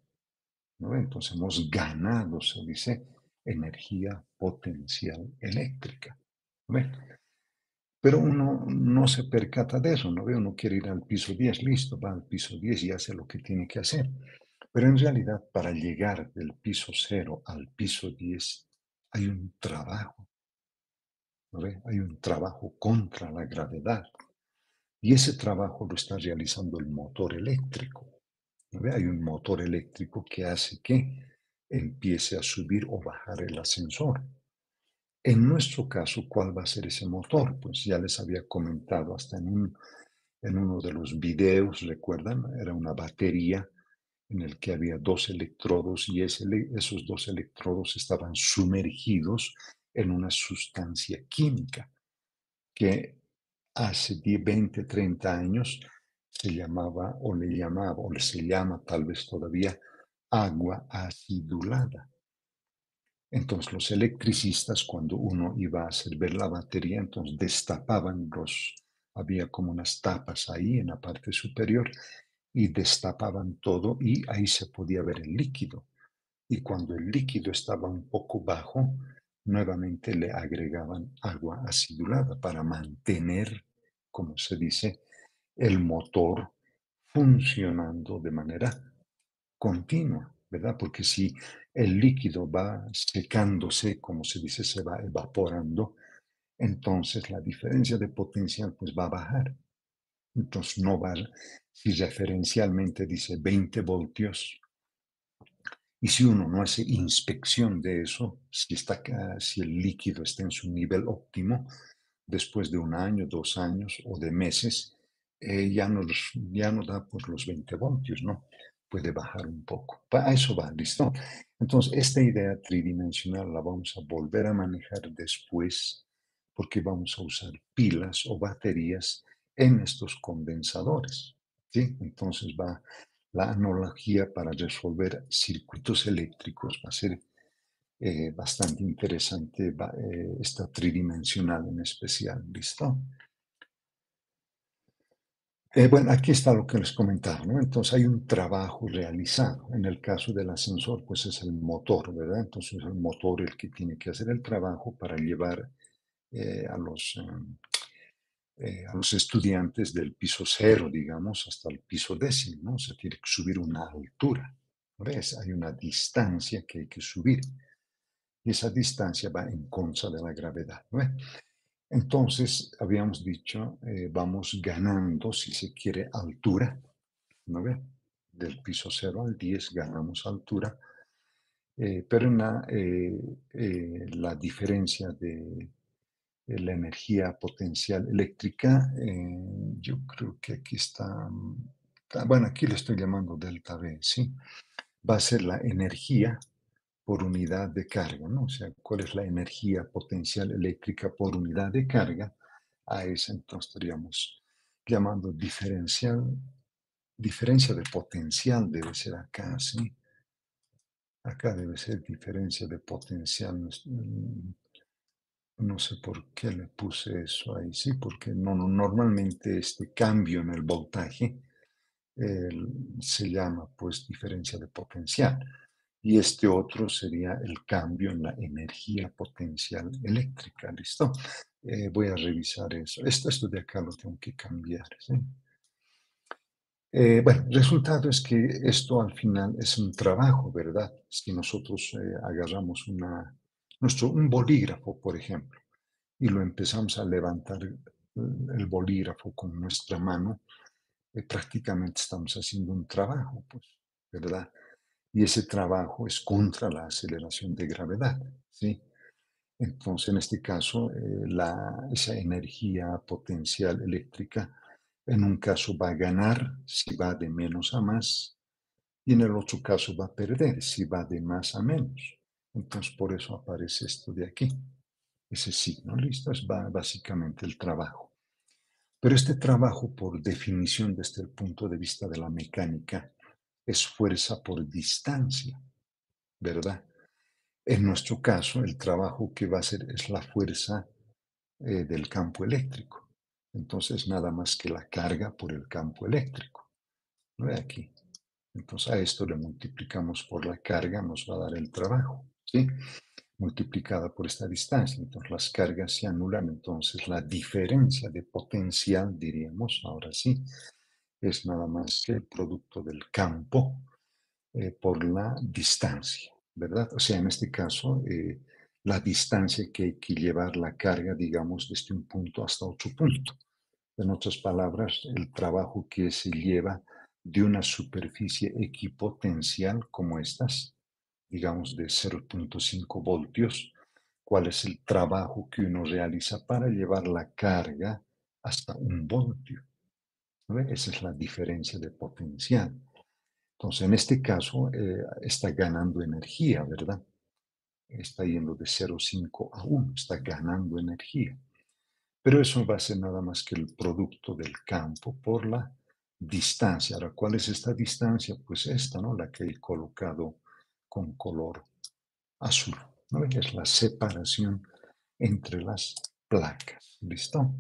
A: ¿no? Entonces hemos ganado, se dice, energía potencial eléctrica. ¿No? Pero uno no se percata de eso, ¿no ve? Uno quiere ir al piso 10, listo, va al piso 10 y hace lo que tiene que hacer. Pero en realidad, para llegar del piso 0 al piso 10, hay un trabajo, ¿no ve? Hay un trabajo contra la gravedad. Y ese trabajo lo está realizando el motor eléctrico. ¿No ve? Hay un motor eléctrico que hace que empiece a subir o bajar el ascensor. En nuestro caso, ¿cuál va a ser ese motor? Pues ya les había comentado hasta en uno de los videos, ¿recuerdan? Era una batería en el que había dos electrodos y esos dos electrodos estaban sumergidos en una sustancia química que hace 10, 20, 30 años se llamaba o le llamaba o se llama tal vez todavía agua acidulada. Entonces los electricistas, cuando uno iba a hacer ver la batería, entonces destapaban había como unas tapas ahí en la parte superior y destapaban todo y ahí se podía ver el líquido. Y cuando el líquido estaba un poco bajo, nuevamente le agregaban agua acidulada para mantener, como se dice, el motor funcionando de manera continua, ¿verdad? Porque si el líquido va secándose, como se dice, se va evaporando, entonces la diferencia de potencial pues va a bajar. Entonces no va, si referencialmente dice 20 voltios, y si uno no hace inspección de eso, si el líquido está en su nivel óptimo, después de 1 año, 2 años o de meses, ya no da por los 20 voltios, ¿no? Puede bajar un poco. A eso va, ¿listo? Entonces, esta idea tridimensional la vamos a volver a manejar después porque vamos a usar pilas o baterías en estos condensadores, ¿sí? Entonces la analogía para resolver circuitos eléctricos va a ser bastante interesante esta tridimensional en especial. ¿Listo? Bueno, aquí está lo que les comentaba, ¿no? Entonces hay un trabajo realizado. En el caso del ascensor, pues es el motor, ¿verdad? Entonces es el motor el que tiene que hacer el trabajo para llevar eh, a los, a los estudiantes del piso 0, digamos, hasta el piso 10, ¿no? O sea, tiene que subir una altura, ¿ves? Hay una distancia que hay que subir y esa distancia va en contra de la gravedad, ¿no? Entonces, habíamos dicho, vamos ganando, si se quiere, altura, ¿no ve? Del piso 0 al 10 ganamos altura, pero la diferencia de la energía potencial eléctrica, yo creo que aquí está, bueno, aquí le estoy llamando delta V, ¿sí? Va a ser la energía por unidad de carga, ¿no? O sea, ¿cuál es la energía potencial eléctrica por unidad de carga? A esa entonces estaríamos llamando diferencia de potencial debe ser acá, ¿sí? Acá debe ser diferencia de potencial. No sé por qué le puse eso ahí, sí, porque normalmente este cambio en el voltaje se llama pues diferencia de potencial. Y este otro sería el cambio en la energía potencial eléctrica, ¿listo? Voy a revisar eso. Esto de acá lo tengo que cambiar, ¿sí? Bueno, el resultado es que esto al final es un trabajo, ¿verdad? Si nosotros agarramos un bolígrafo, por ejemplo, y lo empezamos a levantar el bolígrafo con nuestra mano, prácticamente estamos haciendo un trabajo, pues, ¿verdad? Y ese trabajo es contra la aceleración de gravedad, ¿sí? Entonces, en este caso, esa energía potencial eléctrica, en un caso va a ganar si va de menos a más, y en el otro caso va a perder si va de más a menos. Entonces, por eso aparece esto de aquí, ese signo, ¿listo? Es básicamente el trabajo. Pero este trabajo, por definición desde el punto de vista de la mecánica, es fuerza por distancia, ¿verdad? En nuestro caso, el trabajo que va a hacer es la fuerza del campo eléctrico. Entonces, nada más que la carga por el campo eléctrico. ¿No ve aquí? Entonces, a esto le multiplicamos por la carga, nos va a dar el trabajo, ¿sí? Multiplicada por esta distancia. Entonces, las cargas se anulan. Entonces, la diferencia de potencial, diríamos, ahora sí, es nada más que el producto del campo por la distancia, ¿verdad? O sea, en este caso, la distancia que hay que llevar la carga, digamos, desde un punto hasta otro punto. En otras palabras, el trabajo que se lleva de una superficie equipotencial como estas, digamos de 0,5 voltios, cuál es el trabajo que uno realiza para llevar la carga hasta 1 voltio. ¿No ve? Esa es la diferencia de potencial. Entonces, en este caso, está ganando energía, ¿verdad? Está yendo de 0,5 a 1, está ganando energía. Pero eso va a ser nada más que el producto del campo por la distancia. Ahora, ¿cuál es esta distancia? Pues esta, ¿no? La que he colocado con color azul, ¿no? Es la separación entre las placas. ¿Listo?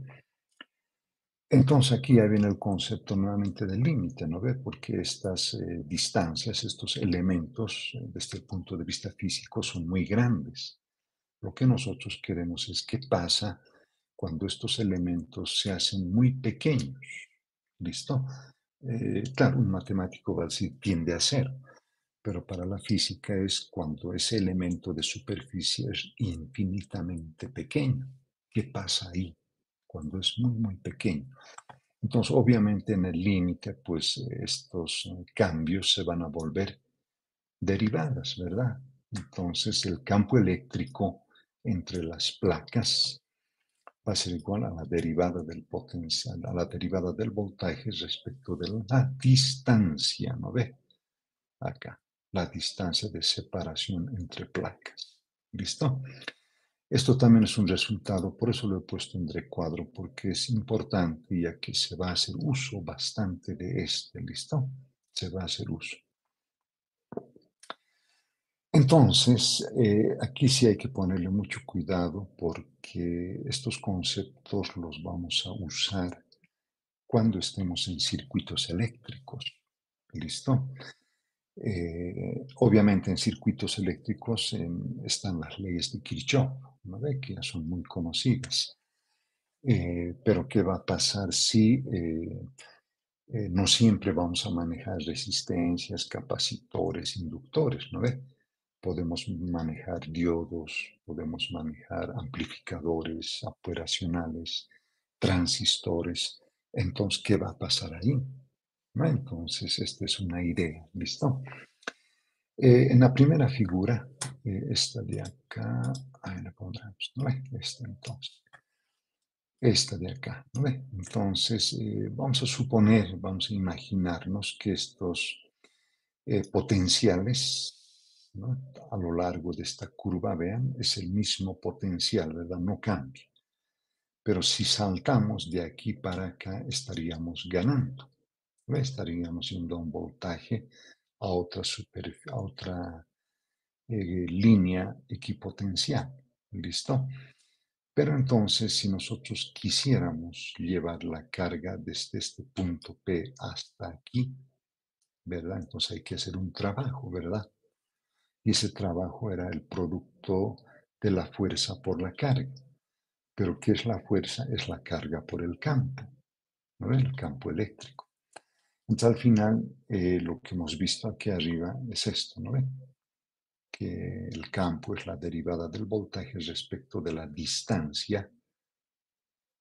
A: Entonces aquí ya viene el concepto nuevamente del límite, ¿no ve? Porque estas distancias, estos elementos, desde el punto de vista físico, son muy grandes. Lo que nosotros queremos es qué pasa cuando estos elementos se hacen muy pequeños. ¿Listo? Claro, un matemático va a decir tiende a cero, pero para la física es cuando ese elemento de superficie es infinitamente pequeño. ¿Qué pasa ahí? Cuando es muy, muy pequeño. Entonces, obviamente en el límite, pues estos cambios se van a volver derivadas, ¿verdad? Entonces, el campo eléctrico entre las placas va a ser igual a la derivada del potencial, a la derivada del voltaje respecto de la distancia, ¿no ve? Acá, la distancia de separación entre placas. ¿Listo? Esto también es un resultado, por eso lo he puesto en recuadro, porque es importante ya que se va a hacer uso bastante de este, ¿listo? Se va a hacer uso. Entonces, aquí sí hay que ponerle mucho cuidado porque estos conceptos los vamos a usar cuando estemos en circuitos eléctricos, ¿listo? Obviamente en circuitos eléctricos están las leyes de Kirchhoff, ¿no ve? Que ya son muy conocidas. Pero ¿qué va a pasar si no siempre vamos a manejar resistencias, capacitores, inductores, ¿no ve? podemos manejar diodos, podemos manejar amplificadores operacionales, transistores. Entonces, ¿qué va a pasar ahí? ¿No? Entonces, esta es una idea, ¿listo? En la primera figura, esta de acá, ahí la pondremos, ¿no ve? Esta entonces, esta de acá, ¿no ve? Entonces, vamos a suponer, vamos a imaginarnos que estos potenciales, ¿no? A lo largo de esta curva, vean, es el mismo potencial, ¿verdad? No cambia. Pero si saltamos de aquí para acá, estaríamos ganando, ¿no? Estaríamos yendo a un voltaje a otra línea equipotencial. ¿Listo? Pero entonces, si nosotros quisiéramos llevar la carga desde este punto P hasta aquí, ¿verdad? Entonces hay que hacer un trabajo, ¿verdad? Y ese trabajo era el producto de la fuerza por la carga. Pero ¿qué es la fuerza? Es la carga por el campo, ¿no? El campo eléctrico. Entonces al final lo que hemos visto aquí arriba es esto, ¿no? Que el campo es la derivada del voltaje respecto de la distancia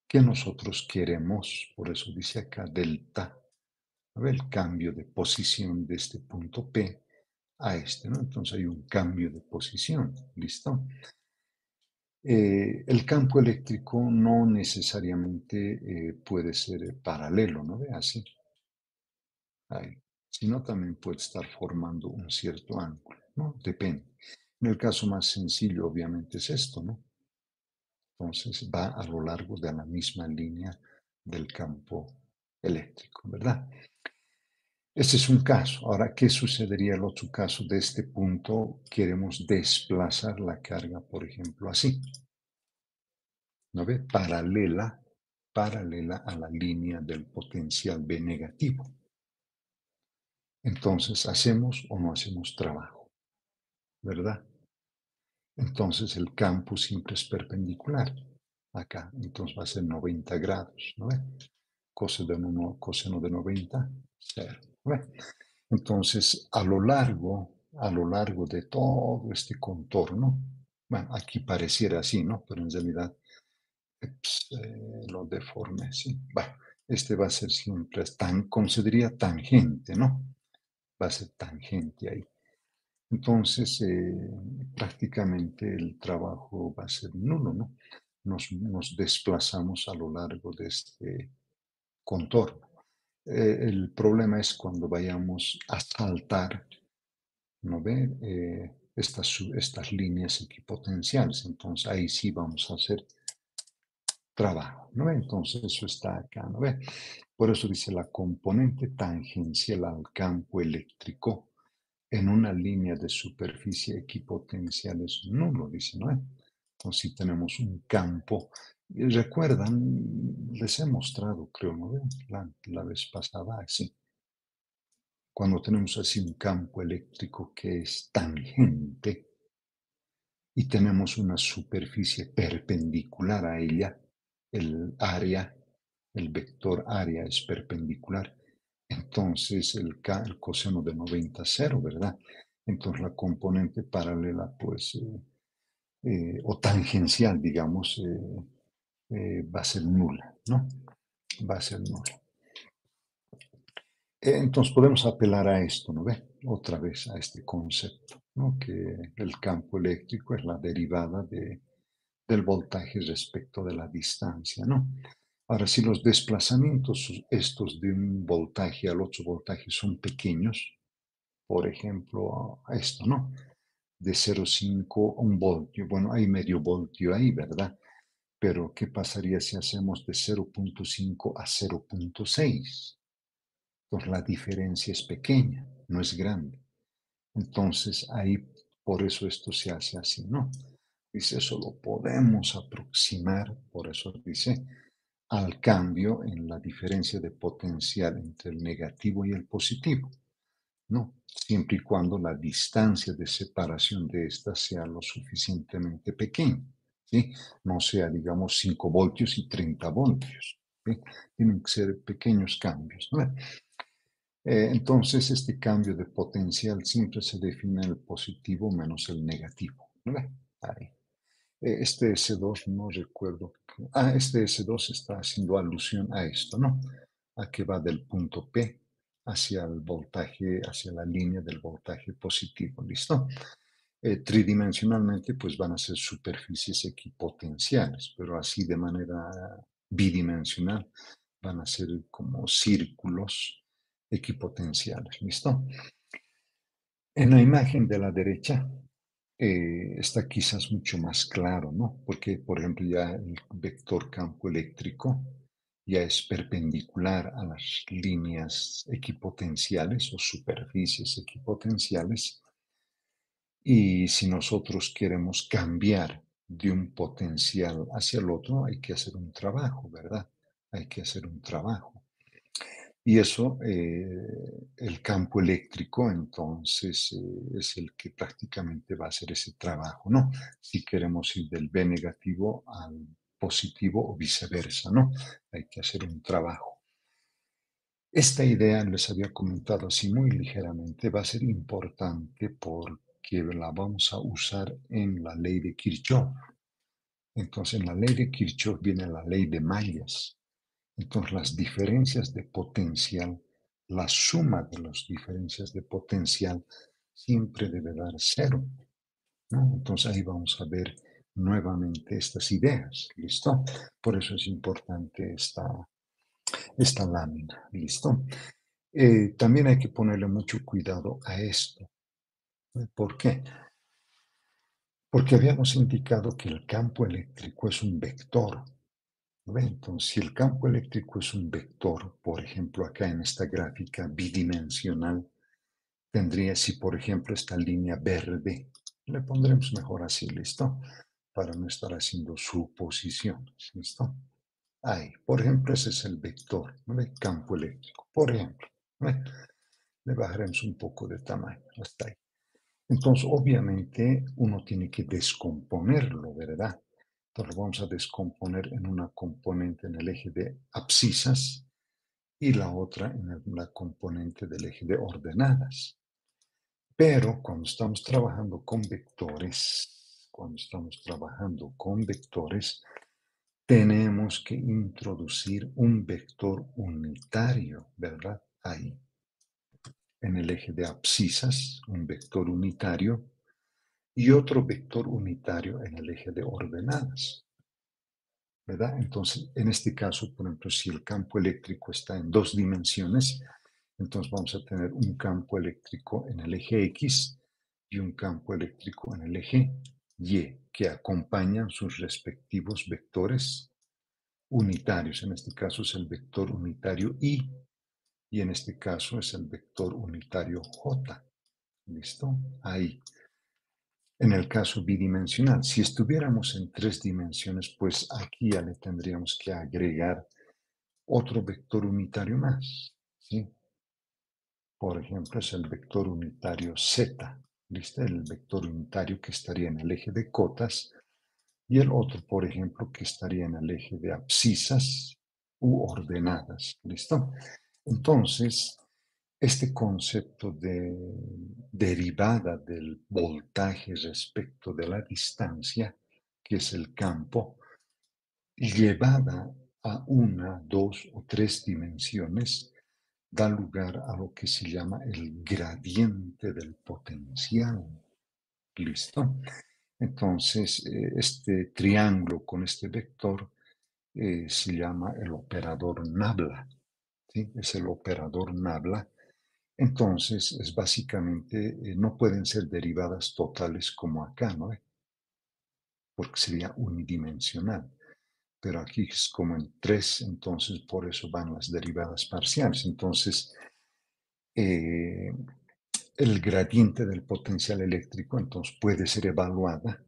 A: que nosotros queremos, por eso dice acá delta, ¿no? El cambio de posición de este punto P a este, ¿no? Entonces hay un cambio de posición, ¿listo? El campo eléctrico no necesariamente puede ser paralelo, ¿no ve? Así, ahí. Sino también puede estar formando un cierto ángulo, ¿no? Depende. En el caso más sencillo, obviamente, es esto, ¿no? Entonces va a lo largo de la misma línea del campo eléctrico, ¿verdad? Este es un caso. Ahora, ¿qué sucedería el otro caso? De este punto queremos desplazar la carga, por ejemplo, así, ¿no ve? Paralela a la línea del potencial B negativo. Entonces, ¿hacemos o no hacemos trabajo? ¿Verdad? Entonces, el campo siempre es perpendicular. Acá, entonces va a ser 90 grados, ¿no ve? Coseno de 90, 0. ¿No ve? Entonces, a lo largo de todo este contorno, bueno, aquí pareciera así, ¿no? Pero en realidad lo deforme, sí. Bueno, este va a ser siempre, consideraría tangente, ¿no? Va a ser tangente ahí. Entonces, prácticamente el trabajo va a ser nulo, ¿no? Nos desplazamos a lo largo de este contorno. El problema es cuando vayamos a saltar, ¿no ve? Estas líneas equipotenciales. Entonces, ahí sí vamos a hacer trabajo, ¿no ve? Entonces, eso está acá, ¿no ve? Por eso dice la componente tangencial al campo eléctrico en una línea de superficie equipotencial es nulo, dice, ¿no? Entonces, si tenemos un campo, recuerdan, les he mostrado, creo, ¿no? La vez pasada, así. Cuando tenemos así un campo eléctrico que es tangente y tenemos una superficie perpendicular a ella, el área, el vector área es perpendicular, entonces el coseno de 90 es cero, ¿verdad? Entonces la componente paralela, pues, o tangencial, digamos, va a ser nula, ¿no? Va a ser nula. Entonces podemos apelar a esto, ¿no ve? Otra vez a este concepto, ¿no? Que el campo eléctrico es la derivada del voltaje respecto de la distancia, ¿no? Ahora, si los desplazamientos estos de un voltaje al otro voltaje son pequeños, por ejemplo, esto, ¿no? De 0,5 a 1 voltio. Bueno, hay medio voltio ahí, ¿verdad? Pero, ¿qué pasaría si hacemos de 0,5 a 0,6? Entonces, la diferencia es pequeña, no es grande. Entonces, ahí, por eso esto se hace así, ¿no? Dice, eso lo podemos aproximar, por eso dice, al cambio en la diferencia de potencial entre el negativo y el positivo, ¿no? Siempre y cuando la distancia de separación de estas sea lo suficientemente pequeña, ¿sí? No sea, digamos, 5 voltios y 30 voltios, ¿sí? Tienen que ser pequeños cambios, ¿no? Entonces, este cambio de potencial siempre se define el positivo menos el negativo, ¿verdad? Ahí. Este S2 no recuerdo. Este S2 está haciendo alusión a esto, ¿no? A que va del punto P hacia el voltaje, hacia la línea del voltaje positivo, ¿listo? Tridimensionalmente, pues van a ser superficies equipotenciales, pero así de manera bidimensional van a ser como círculos equipotenciales, ¿listo? En la imagen de la derecha está quizás mucho más claro, ¿no? Porque, por ejemplo, ya el vector campo eléctrico ya es perpendicular a las líneas equipotenciales o superficies equipotenciales. Y si nosotros queremos cambiar de un potencial hacia el otro, hay que hacer un trabajo, ¿verdad? Hay que hacer un trabajo. Y eso, el campo eléctrico, entonces, es el que prácticamente va a hacer ese trabajo, ¿no? Si queremos ir del B negativo al positivo o viceversa, ¿no? Hay que hacer un trabajo. Esta idea, les había comentado así muy ligeramente, va a ser importante porque la vamos a usar en la ley de Kirchhoff. Entonces, en la ley de Kirchhoff viene la ley de mallas. Entonces, las diferencias de potencial, la suma de las diferencias de potencial siempre debe dar cero, ¿no? Entonces, ahí vamos a ver nuevamente estas ideas, ¿listo? Por eso es importante esta lámina, ¿listo? También hay que ponerle mucho cuidado a esto. ¿Por qué? Porque habíamos indicado que el campo eléctrico es un vector. ¿No ve? Entonces, si el campo eléctrico es un vector, por ejemplo, acá en esta gráfica bidimensional, tendría, si por ejemplo esta línea verde, le pondremos mejor así, ¿listo? Para no estar haciendo suposiciones, ¿listo? Ahí, por ejemplo, ese es el vector, ¿no ve? Campo eléctrico, por ejemplo. ¿No ve? Le bajaremos un poco de tamaño, hasta ahí. Entonces, obviamente, uno tiene que descomponerlo, ¿verdad? Entonces, lo vamos a descomponer en una componente en el eje de abscisas y la otra en la componente del eje de ordenadas. Pero cuando estamos trabajando con vectores, tenemos que introducir un vector unitario, ¿verdad? Ahí, en el eje de abscisas, un vector unitario y otro vector unitario en el eje de ordenadas, ¿verdad? Entonces, en este caso, por ejemplo, si el campo eléctrico está en dos dimensiones, entonces vamos a tener un campo eléctrico en el eje X y un campo eléctrico en el eje Y, que acompañan sus respectivos vectores unitarios. En este caso es el vector unitario y en este caso es el vector unitario J. ¿Listo? Ahí. En el caso bidimensional, si estuviéramos en tres dimensiones, pues aquí ya le tendríamos que agregar otro vector unitario más, ¿sí? Por ejemplo, es el vector unitario Z, ¿listo? El vector unitario que estaría en el eje de cotas y el otro, por ejemplo, que estaría en el eje de abscisas u ordenadas, ¿listo? Entonces, este concepto de derivada del voltaje respecto de la distancia, que es el campo, llevada a una, dos o tres dimensiones, da lugar a lo que se llama el gradiente del potencial. ¿Listo? Entonces, este triángulo con este vector se llama el operador Nabla. ¿Sí? Es el operador Nabla. Entonces, es básicamente, no pueden ser derivadas totales como acá, ¿no? Porque sería unidimensional. Pero aquí es como en tres, entonces por eso van las derivadas parciales. Entonces, eh, el gradiente del potencial eléctrico entonces puede ser evaluada,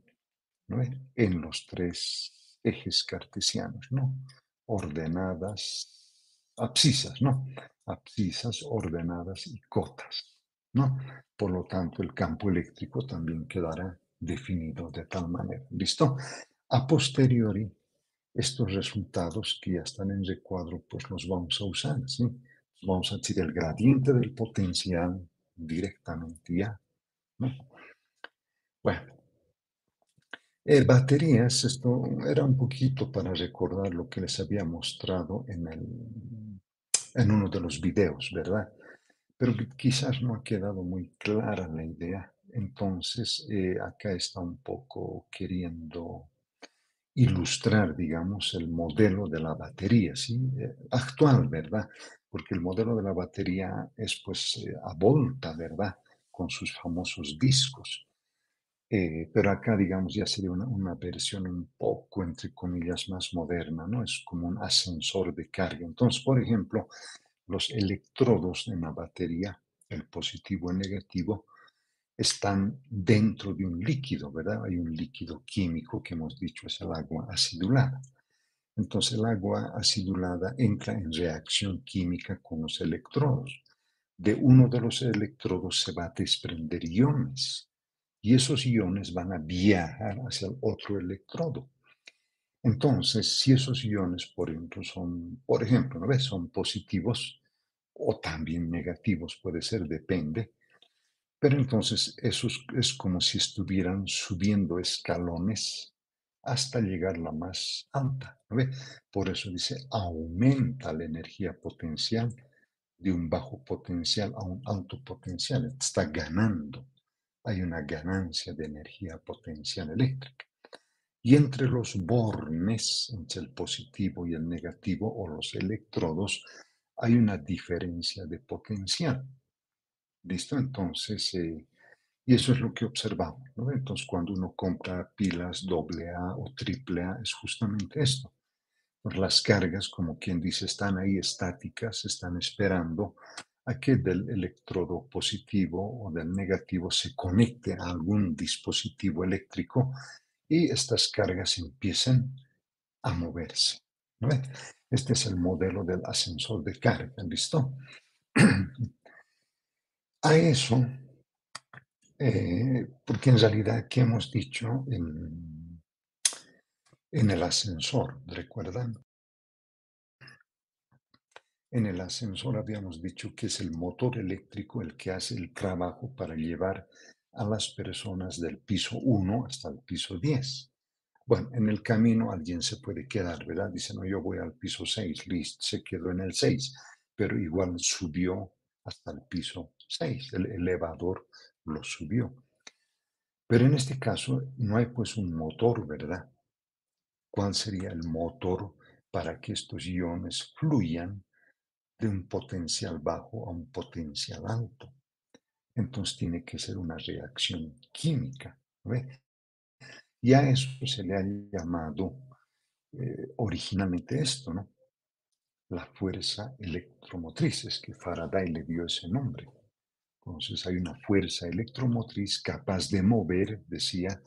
A: ¿no? En los tres ejes cartesianos, ¿no? Ordenadas, abscisas, ¿no? Abscisas, ordenadas y cotas, ¿no? Por lo tanto, el campo eléctrico también quedará definido de tal manera. ¿Listo? A posteriori, estos resultados que ya están en recuadro, pues los vamos a usar, ¿sí? vamos a decir, el gradiente del potencial directamente ya, ¿no? Bueno, baterías, esto era un poquito para recordar lo que les había mostrado en uno de los videos, ¿verdad? Pero que quizás no ha quedado muy clara la idea. Entonces, acá está un poco queriendo ilustrar, digamos, el modelo de la batería, ¿sí? Actual, ¿verdad? Porque el modelo de la batería es, pues, a volta, ¿verdad? Con sus famosos discos. Pero acá, digamos, ya sería una versión un poco, entre comillas, más moderna, ¿no? Es como un ascensor de carga. Entonces, por ejemplo, los electrodos en la batería, el positivo y el negativo, están dentro de un líquido, ¿verdad? Hay un líquido químico que hemos dicho es el agua acidulada. Entonces, el agua acidulada entra en reacción química con los electrodos. De uno de los electrodos se va a desprender iones y esos iones van a viajar hacia el otro electrodo. Entonces, si esos iones, por ejemplo, ¿no ves? Son positivos o también negativos, puede ser, depende, pero entonces eso es como si estuvieran subiendo escalones hasta llegar a la más alta, ¿no ve? Por eso dice, aumenta la energía potencial de un bajo potencial a un alto potencial. Está ganando. Hay una ganancia de energía potencial eléctrica. Y entre los bornes, entre el positivo y el negativo o los electrodos, hay una diferencia de potencial. ¿Listo? Entonces, y eso es lo que observamos, ¿no? Entonces, cuando uno compra pilas AA o AAA, es justamente esto. Pues las cargas, como quien dice, están ahí estáticas, están esperando a que del electrodo positivo o del negativo se conecte a algún dispositivo eléctrico y estas cargas empiecen a moverse, ¿no? Este es el modelo del ascensor de carga, ¿listo? A eso porque en realidad, ¿qué hemos dicho en el ascensor? ¿Recuerdan? En el ascensor habíamos dicho que es el motor eléctrico el que hace el trabajo para llevar a las personas del piso 1 hasta el piso 10. Bueno, en el camino alguien se puede quedar, ¿verdad? Dice, no, yo voy al piso 6, listo, se quedó en el 6, pero igual subió hasta el piso 6, el elevador lo subió. Pero en este caso no hay pues un motor, ¿verdad? ¿Cuál sería el motor para que estos iones fluyan de un potencial bajo a un potencial alto? Entonces tiene que ser una reacción química, ¿ve? Y a eso se le ha llamado originalmente esto, ¿no? La fuerza electromotriz, es que Faraday le dio ese nombre. Entonces hay una fuerza electromotriz capaz de mover, decía,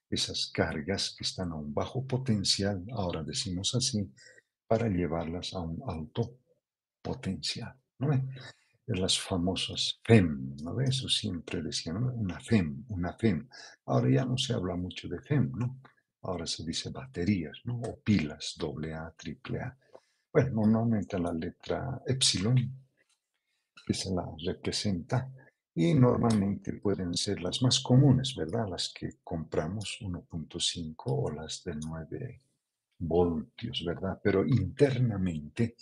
A: esas cargas que están a un bajo potencial, ahora decimos así, para llevarlas a un alto potencial, ¿no ve? De las famosas FEM, ¿no ve? Eso siempre decían, ¿no? Una FEM, una FEM. Ahora ya no se habla mucho de FEM, ¿no? Ahora se dice baterías, ¿no? O pilas, AA, AAA. Bueno, normalmente la letra epsilon que se la representa y normalmente pueden ser las más comunes, ¿verdad? Las que compramos 1.5 o las de 9 voltios, ¿verdad? Pero internamente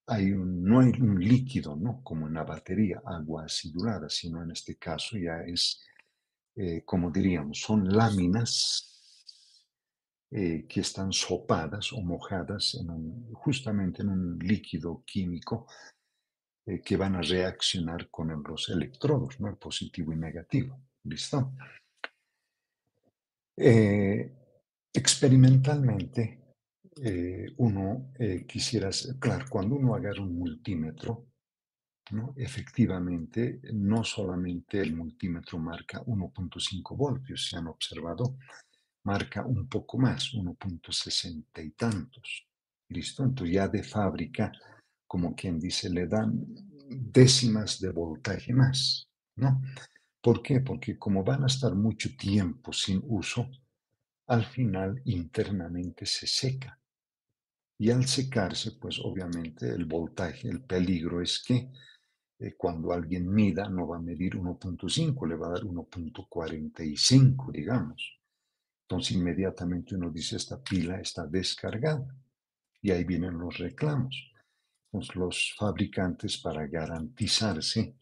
A: no hay un líquido, ¿no? Como en la batería, agua acidulada, sino en este caso ya es, como diríamos, son láminas que están sopadas o mojadas justamente en un líquido químico que van a reaccionar con los electrodos, ¿no? El positivo y negativo. ¿Listo? Eh, experimentalmente, uno quisiera, claro, cuando uno agarra un multímetro, ¿no? Efectivamente, no solamente el multímetro marca 1.5 voltios, se han observado, marca un poco más, 1.60 y tantos. ¿Listo? Entonces ya de fábrica, como quien dice, le dan décimas de voltaje más, ¿no? ¿Por qué? Porque como van a estar mucho tiempo sin uso, al final internamente se seca. Y al secarse, pues obviamente el voltaje, el peligro es que cuando alguien mida no va a medir 1.5, le va a dar 1.45, digamos. Entonces inmediatamente uno dice, esta pila está descargada y ahí vienen los reclamos. Entonces los fabricantes para garantizarse,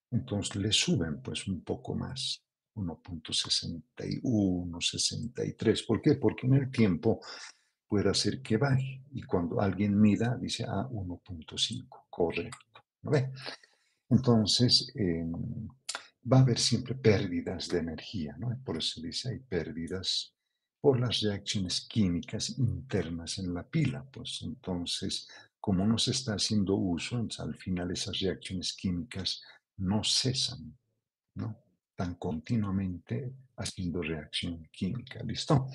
A: entonces le suben pues un poco más, 1.61, 63. ¿Por qué? Porque en el tiempo puede hacer que baje y cuando alguien mida dice, 1.5, correcto. ¿No ve? Entonces, va a haber siempre pérdidas de energía, ¿no? Por eso se dice hay pérdidas por las reacciones químicas internas en la pila. Pues entonces, como no se está haciendo uso, entonces, al final esas reacciones químicas no cesan, ¿no? Están continuamente haciendo reacción química. ¿Listo?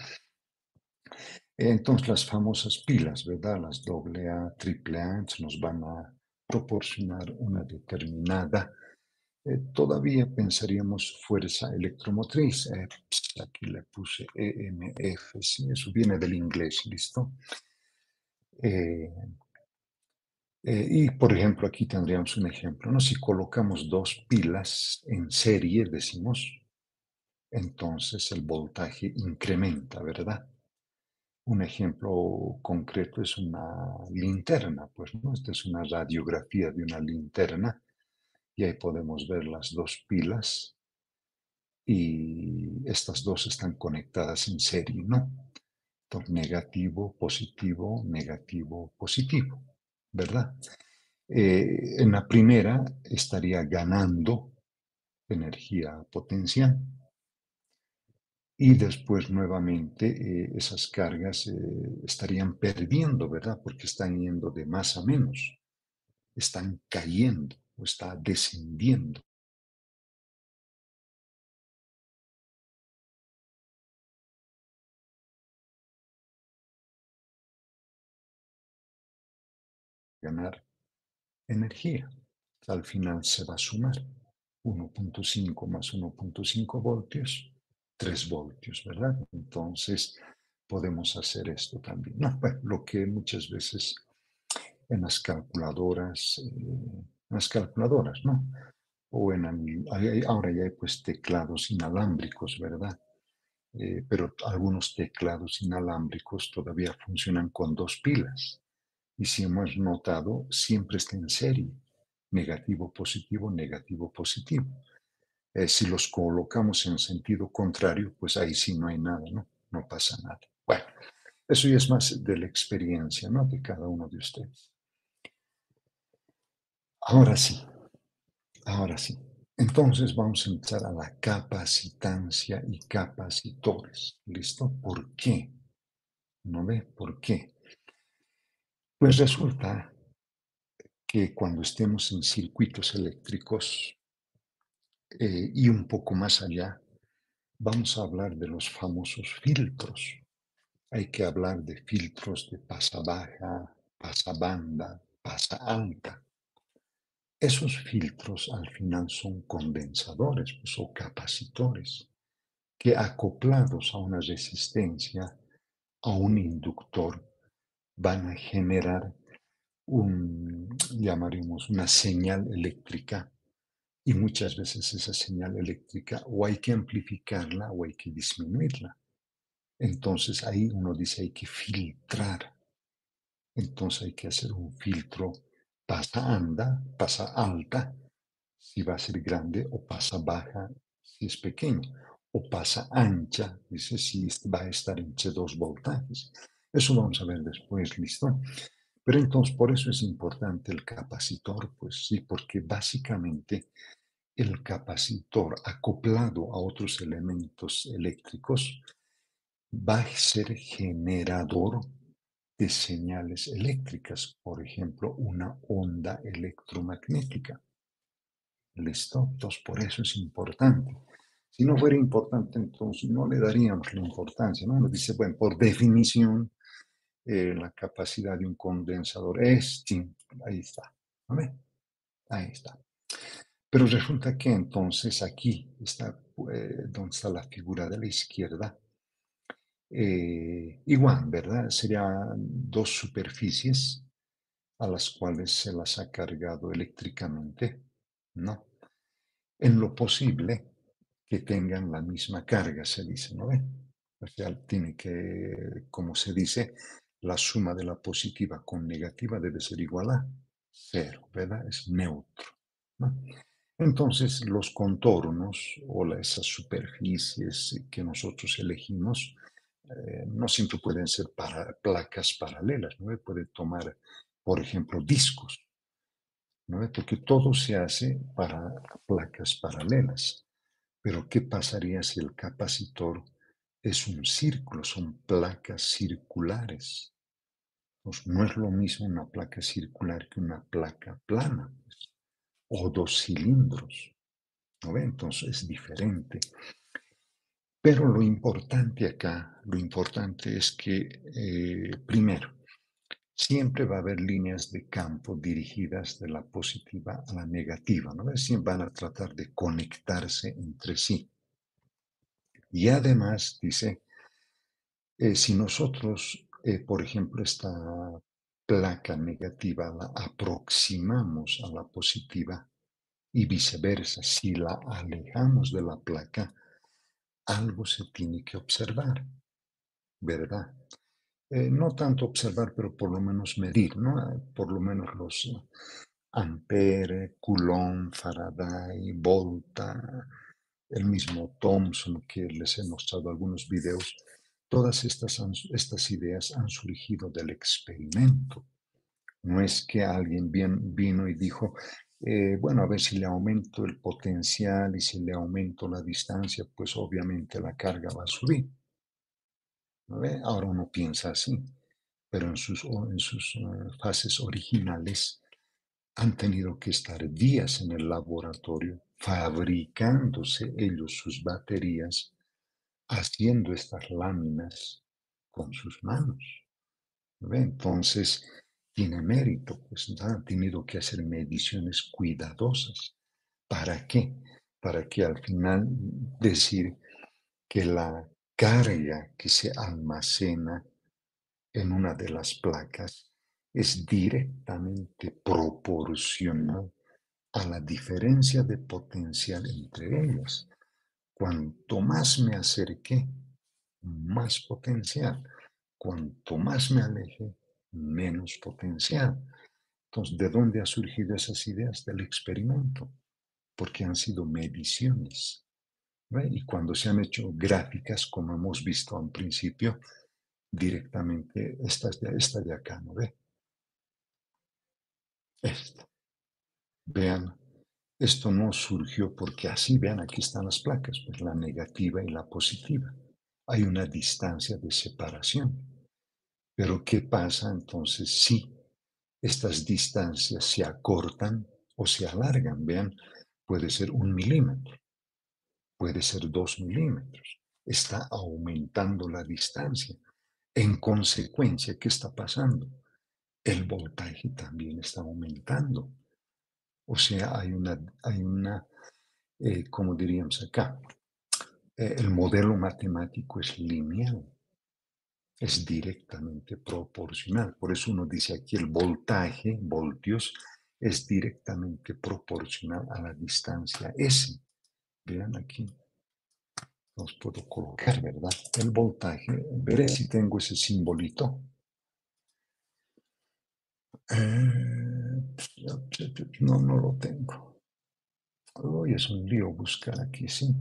A: Entonces, las famosas pilas, ¿verdad? Las AA, AAA, nos van a proporcionar una determinada todavía pensaríamos fuerza electromotriz. Aquí le puse EMF, sí, eso viene del inglés, ¿listo? Eh, y por ejemplo, aquí tendríamos un ejemplo, ¿no? Si colocamos dos pilas en serie, decimos, entonces el voltaje incrementa, ¿verdad? Un ejemplo concreto es una linterna, pues, ¿no? Esta es una radiografía de una linterna y ahí podemos ver las dos pilas y estas dos están conectadas en serie, ¿no? Entonces, negativo, positivo, ¿verdad? En la primera estaría ganando energía potencial y después nuevamente esas cargas estarían perdiendo, ¿verdad? Porque están yendo de más a menos, están cayendo o está descendiendo. Ganar energía. Al final se va a sumar 1.5 más 1.5 voltios, 3 voltios, ¿verdad? Entonces podemos hacer esto también. No, bueno, lo que muchas veces en las calculadoras, ¿no? O ahora ya hay pues teclados inalámbricos, ¿verdad? Pero algunos teclados inalámbricos todavía funcionan con dos pilas. Y si hemos notado, siempre está en serie. Negativo, positivo. Si los colocamos en sentido contrario, pues ahí sí no hay nada, ¿no? No pasa nada. Bueno, eso ya es más de la experiencia, ¿no? De cada uno de ustedes. Ahora sí, ahora sí. Entonces vamos a entrar a la capacitancia y capacitores. ¿Listo? ¿Por qué? ¿No ve? ¿Por qué? Pues resulta que cuando estemos en circuitos eléctricos y un poco más allá, vamos a hablar de los famosos filtros. Hay que hablar de filtros de pasa baja, pasa banda, pasa alta. Esos filtros al final son condensadores pues, o capacitores que acoplados a una resistencia, a un inductor, van a generar llamaremos una señal eléctrica y muchas veces esa señal eléctrica o hay que amplificarla o hay que disminuirla. Entonces ahí uno dice hay que filtrar. Entonces hay que hacer un filtro pasa anda, pasa alta, si va a ser grande, o pasa baja, si es pequeña, o pasa ancha, dice si va a estar entre dos voltajes. Eso vamos a ver después, ¿listo? Pero entonces por eso es importante el capacitor, pues sí, porque básicamente el capacitor acoplado a otros elementos eléctricos va a ser generador de señales eléctricas, por ejemplo, una onda electromagnética. ¿Listo? Entonces, por eso es importante. Si no fuera importante, entonces no le daríamos la importancia, ¿no? Nos dice, bueno, por definición, la capacidad de un condensador es, chin, ahí está, ¿vale? Ahí está. Pero resulta que entonces aquí está, donde está la figura de la izquierda, igual, ¿verdad? Serían dos superficies a las cuales se las ha cargado eléctricamente, ¿no? En lo posible que tengan la misma carga, se dice, ¿no ve? O sea, tiene que, como se dice, la suma de la positiva con negativa debe ser igual a cero, ¿verdad? Es neutro, ¿no? Entonces, los contornos o esas superficies que nosotros elegimos no siempre pueden ser para placas paralelas, ¿no? Puede tomar, por ejemplo, discos, ¿no? Porque todo se hace para placas paralelas. Pero ¿qué pasaría si el capacitor es un círculo, son placas circulares? Pues no es lo mismo una placa circular que una placa plana, pues, o dos cilindros, ¿no ve? Entonces es diferente. Pero lo importante es que, primero, siempre va a haber líneas de campo dirigidas de la positiva a la negativa, ¿no? Siempre van a tratar de conectarse entre sí. Y además, dice, si nosotros, por ejemplo, esta placa negativa la aproximamos a la positiva y viceversa, si la alejamos de la placa, algo se tiene que observar, ¿verdad? No tanto observar, pero por lo menos medir, ¿no? Por lo menos los Ampere, Coulomb, Faraday, Volta, el mismo Thomson, que les he mostrado algunos videos, todas estas ideas han surgido del experimento. No es que alguien vino y dijo, bueno, a ver si le aumento el potencial y si le aumento la distancia, pues obviamente la carga va a subir. ¿No ve? Ahora uno piensa así, pero en sus fases originales han tenido que estar días en el laboratorio fabricándose ellos sus baterías, haciendo estas láminas con sus manos. ¿Ve? Entonces, tiene mérito, pues han tenido que hacer mediciones cuidadosas. ¿Para qué? Para que al final decir que la carga que se almacena en una de las placas es directamente proporcional a la diferencia de potencial entre ellas. Cuanto más me acerque, más potencial. Cuanto más me aleje, menos potencial. Entonces, ¿de dónde han surgido esas ideas? Del experimento, porque han sido mediciones. ¿Ve? Y cuando se han hecho gráficas, como hemos visto al principio, directamente esta de acá, ¿no ve? Esta. Vean, esto no surgió porque así, vean, aquí están las placas, pues la negativa y la positiva. Hay una distancia de separación. Pero ¿qué pasa entonces si estas distancias se acortan o se alargan? Vean, puede ser 1 milímetro, puede ser 2 milímetros. Está aumentando la distancia. En consecuencia, ¿qué está pasando? El voltaje también está aumentando. O sea, como diríamos acá, el modelo matemático es lineal, es directamente proporcional. Por eso uno dice aquí el voltaje, voltios, es directamente proporcional a la distancia S. Vean aquí, los puedo colocar, ¿verdad? El voltaje, veré si tengo ese simbolito. No lo tengo. Hoy es un lío buscar aquí, sí.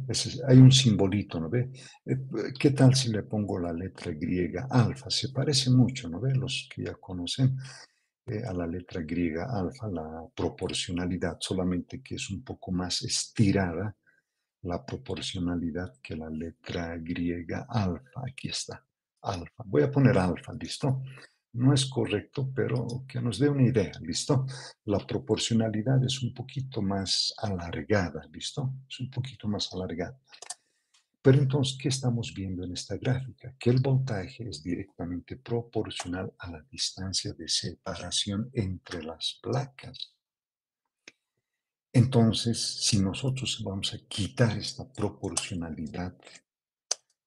A: Hay un simbolito, ¿no ve? ¿Qué tal si le pongo la letra griega alfa? Se parece mucho, ¿no ve? Los que ya conocen a la letra griega alfa, la proporcionalidad, solamente que es un poco más estirada la proporcionalidad que la letra griega alfa. Aquí está, alfa. Voy a poner alfa, ¿listo? No es correcto, pero que nos dé una idea, ¿listo? La proporcionalidad es un poquito más alargada, ¿listo? Es un poquito más alargada. Pero entonces, ¿qué estamos viendo en esta gráfica? Que el voltaje es directamente proporcional a la distancia de separación entre las placas. Entonces, si nosotros vamos a quitar esta proporcionalidad,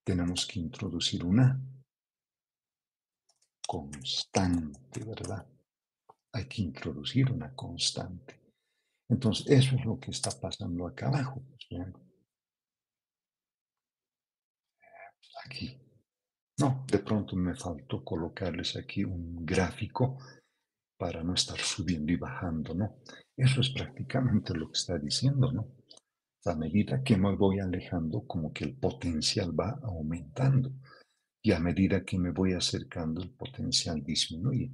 A: tenemos que introducir una constante, ¿verdad? Hay que introducir una constante. Entonces, eso es lo que está pasando acá abajo. Pues, vean, aquí. No, de pronto me faltó colocarles aquí un gráfico para no estar subiendo y bajando, ¿no? Eso es prácticamente lo que está diciendo, ¿no? A medida que me voy alejando, como que el potencial va aumentando. Y a medida que me voy acercando, el potencial disminuye.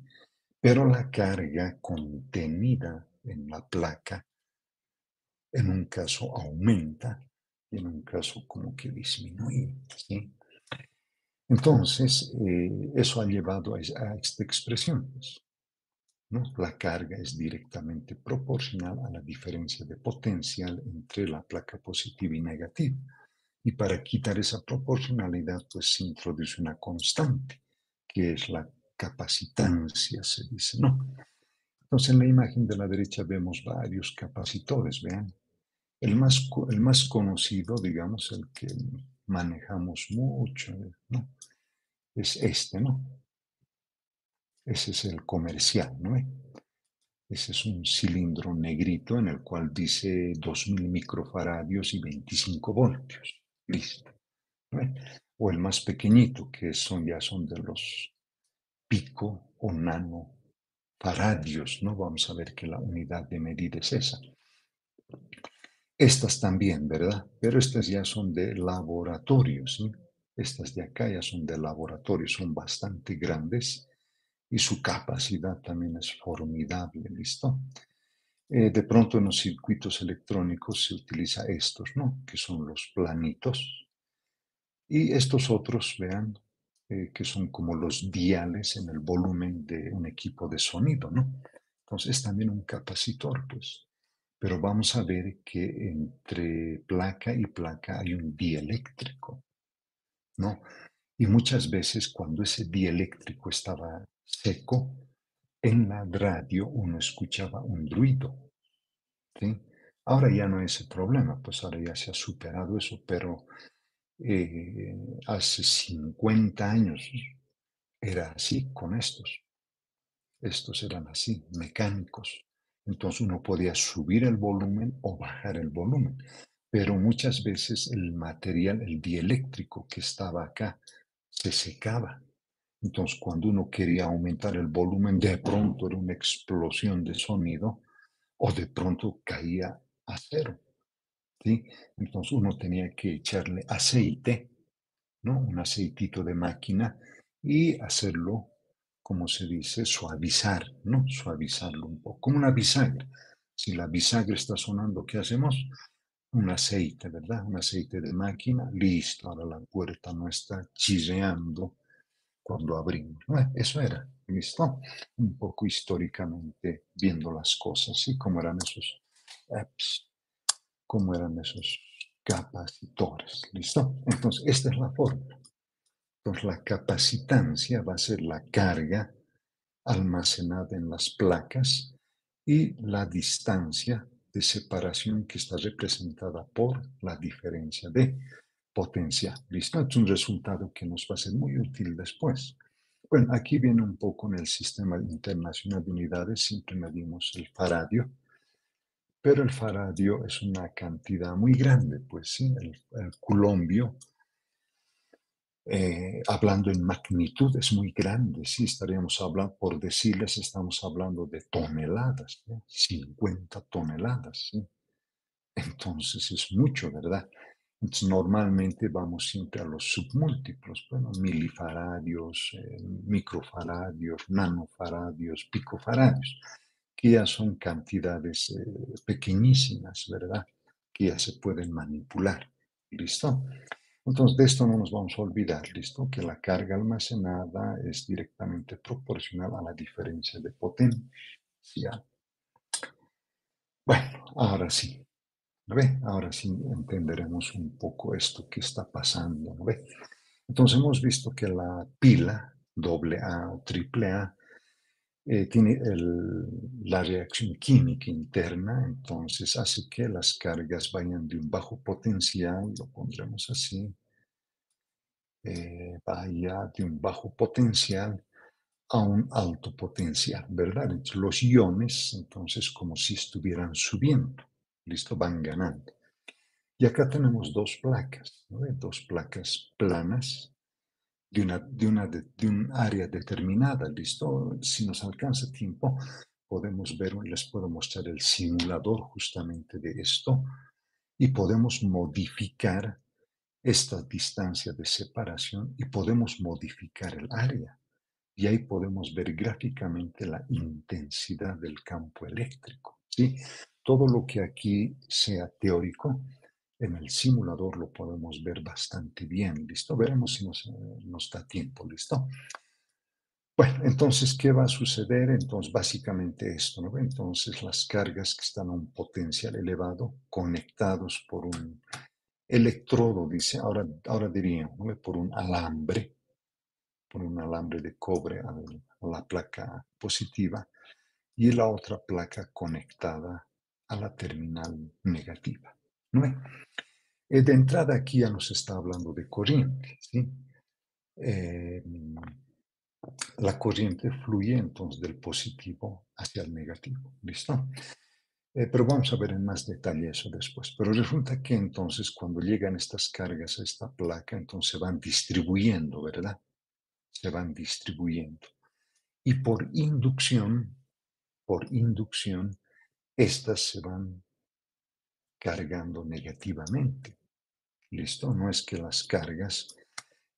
A: Pero la carga contenida en la placa, en un caso aumenta y en un caso como que disminuye, ¿sí? Entonces, eso ha llevado a esta expresión, pues, ¿no? La carga es directamente proporcional a la diferencia de potencial entre la placa positiva y negativa. Y para quitar esa proporcionalidad, pues se introduce una constante, que es la capacitancia, se dice, ¿no? Entonces, en la imagen de la derecha vemos varios capacitores, vean. El más conocido, digamos, el que manejamos mucho, ¿no? Es este, ¿no? Ese es el comercial, ¿no? Ese es un cilindro negrito en el cual dice 2000 microfaradios y 25 voltios. Listo. ¿No? O el más pequeñito, que son, ya son de los pico o nano faradios, ¿no? Vamos a ver que la unidad de medida es esa. Estas también, ¿verdad? Pero estas ya son de laboratorio, ¿sí? Estas de acá ya son de laboratorio, son bastante grandes y su capacidad también es formidable, ¿listo? De pronto en los circuitos electrónicos se utiliza estos, ¿no? Que son los planitos. Y estos otros, vean, que son como los diales en el volumen de un equipo de sonido, ¿no? Entonces es también un capacitor, pues. Pero vamos a ver que entre placa y placa hay un dieléctrico, ¿no? Y muchas veces cuando ese dieléctrico estaba seco, en la radio uno escuchaba un ruido, ¿sí? Ahora ya no hay ese problema, pues ahora ya se ha superado eso, pero hace 50 años era así con estos. Estos eran así, mecánicos. Entonces uno podía subir el volumen o bajar el volumen, pero muchas veces el material, el dieléctrico que estaba acá, se secaba. Entonces cuando uno quería aumentar el volumen, de pronto era una explosión de sonido o de pronto caía a cero, ¿sí? Entonces uno tenía que echarle aceite, ¿no? Un aceitito de máquina y hacerlo, como se dice, suavizar, ¿no? Suavizarlo un poco, como una bisagra. Si la bisagra está sonando, ¿qué hacemos? Un aceite, ¿verdad? Un aceite de máquina, listo, ahora la puerta no está chirreando cuando abrimos. Bueno, eso era, ¿listo? Un poco históricamente viendo las cosas, ¿sí? Cómo eran esos apps, cómo eran esos capacitores, ¿listo? Entonces, esta es la fórmula. Entonces, la capacitancia va a ser la carga almacenada en las placas y la distancia de separación que está representada por la diferencia de potencial. ¿Listo? Es un resultado que nos va a ser muy útil después. Bueno, aquí viene un poco en el sistema internacional de unidades, siempre medimos el faradio, pero el faradio es una cantidad muy grande, pues sí, el culombio hablando en magnitud, es muy grande, sí, estaríamos hablando, por decirles, estamos hablando de toneladas, ¿no? 50 toneladas, ¿sí? Entonces es mucho, ¿verdad? Entonces, normalmente vamos siempre a los submúltiplos, bueno, milifaradios, microfaradios, nanofaradios, picofaradios, que ya son cantidades pequeñísimas, ¿verdad? Que ya se pueden manipular. ¿Listo? Entonces, de esto no nos vamos a olvidar, ¿listo? Que la carga almacenada es directamente proporcional a la diferencia de potencia. Bueno, ahora sí, ¿no ve? Ahora sí entenderemos un poco esto que está pasando, ¿no ve? Entonces, hemos visto que la pila AA o AAA tiene la reacción química interna, entonces hace que las cargas vayan de un bajo potencial, lo pondremos así, vaya de un bajo potencial a un alto potencial, ¿verdad? Entonces, los iones, entonces, como si estuvieran subiendo, ¿listo? Van ganando. Y acá tenemos dos placas, ¿no? Dos placas planas de un área determinada, ¿listo? Si nos alcanza tiempo, podemos ver, les puedo mostrar el simulador justamente de esto y podemos modificar esta distancia de separación y podemos modificar el área. Y ahí podemos ver gráficamente la intensidad del campo eléctrico, ¿sí? Todo lo que aquí sea teórico, en el simulador lo podemos ver bastante bien, ¿listo? Veremos si nos da tiempo, ¿listo? Bueno, entonces, ¿qué va a suceder? Entonces, básicamente esto, ¿no? Entonces, las cargas que están a un potencial elevado, conectados por un electrodo, dice, ahora diríamos, ¿no? Por un alambre de cobre a la placa positiva y la otra placa conectada a la terminal negativa, ¿no? De entrada aquí ya nos está hablando de corriente, ¿sí? Eh, la corriente fluye entonces del positivo hacia el negativo, ¿listo? Pero vamos a ver en más detalle eso después. Pero resulta que entonces cuando llegan estas cargas a esta placa, entonces se van distribuyendo, ¿verdad? Se van distribuyendo. Y por inducción, estas se van cargando negativamente. ¿Listo? No es que las cargas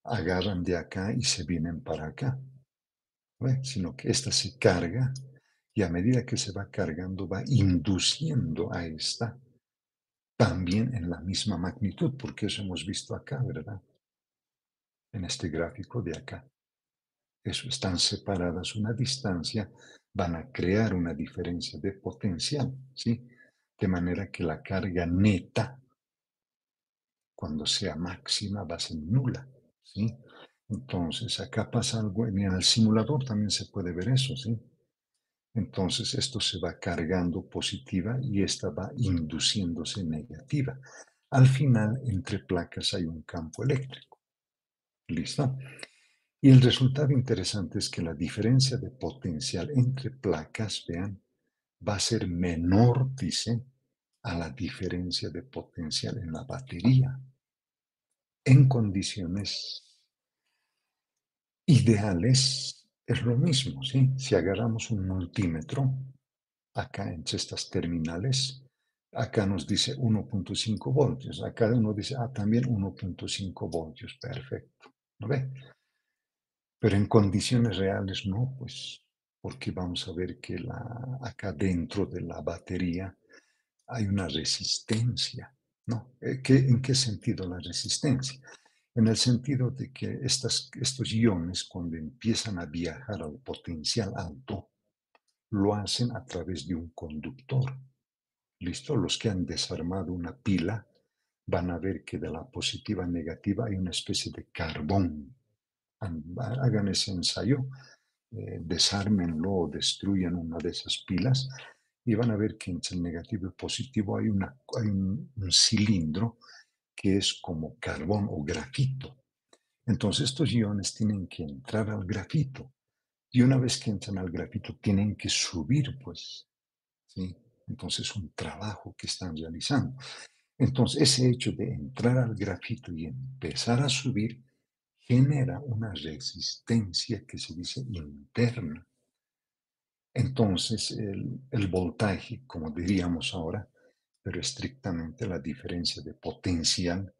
A: agarran de acá y se vienen para acá, ¿ve? Sino que esta se carga y a medida que se va cargando va induciendo a esta también en la misma magnitud, porque eso hemos visto acá, ¿verdad? En este gráfico de acá. Eso, están separadas una distancia, van a crear una diferencia de potencial, ¿sí? De manera que la carga neta, cuando sea máxima, va a ser nula, ¿sí? Entonces, acá pasa algo, en el simulador también se puede ver eso, ¿sí? Entonces, esto se va cargando positiva y esta va induciéndose negativa. Al final, entre placas hay un campo eléctrico. ¿Listo? Y el resultado interesante es que la diferencia de potencial entre placas, vean, va a ser menor, dice, a la diferencia de potencial en la batería. En condiciones ideales es lo mismo, ¿sí? Si agarramos un multímetro, acá entre estas terminales, acá nos dice 1.5 voltios, acá uno dice, también 1.5 voltios, perfecto, ¿no ve? Pero en condiciones reales no, pues, porque vamos a ver que acá dentro de la batería hay una resistencia, ¿no? ¿En qué sentido la resistencia? En el sentido de que estos iones, cuando empiezan a viajar al potencial alto, lo hacen a través de un conductor. ¿Listo? Los que han desarmado una pila van a ver que de la positiva a negativa hay una especie de carbón. Hagan ese ensayo, desármenlo o destruyan una de esas pilas y van a ver que entre el negativo y positivo hay un cilindro que es como carbón o grafito. Entonces estos iones tienen que entrar al grafito y una vez que entran al grafito tienen que subir, pues, ¿sí? Entonces es un trabajo que están realizando. Entonces ese hecho de entrar al grafito y empezar a subir genera una resistencia que se dice interna. Entonces el voltaje, como diríamos ahora, pero estrictamente la diferencia de potencial,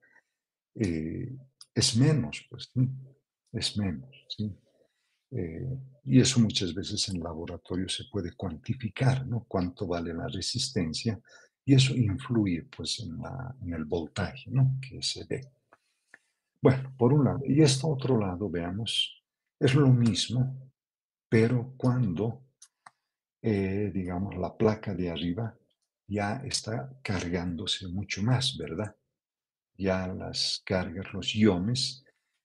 A: eh, es menos, pues, ¿sí? Es menos, ¿sí? Y eso muchas veces en laboratorio se puede cuantificar, ¿no? Cuánto vale la resistencia y eso influye, pues, en el voltaje, ¿no? Que se ve. Bueno, por un lado. Y este otro lado, veamos, es lo mismo, pero cuando, digamos, la placa de arriba ya está cargándose mucho más, ¿verdad? Ya las cargas, los iones,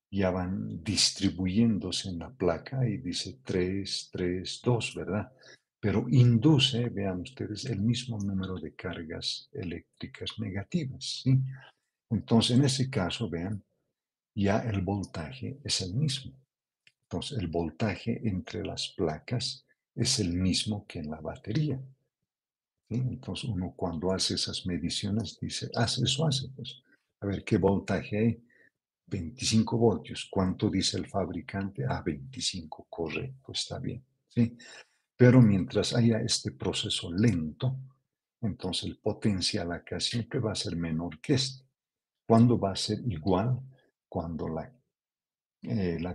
A: ya van distribuyéndose en la placa y dice 3 3 2, ¿verdad? Pero induce, vean ustedes, el mismo número de cargas eléctricas negativas, ¿sí? Entonces, en ese caso, vean, ya el voltaje es el mismo. Entonces, el voltaje entre las placas es el mismo que en la batería. ¿Sí? Entonces, uno cuando hace esas mediciones dice, hace eso, hace, pues, a ver qué voltaje hay. 25 voltios. ¿Cuánto dice el fabricante? Ah, 25, correcto, está bien. ¿Sí? Pero mientras haya este proceso lento, entonces el potencial acá siempre va a ser menor que este. ¿Cuándo va a ser igual? Cuando la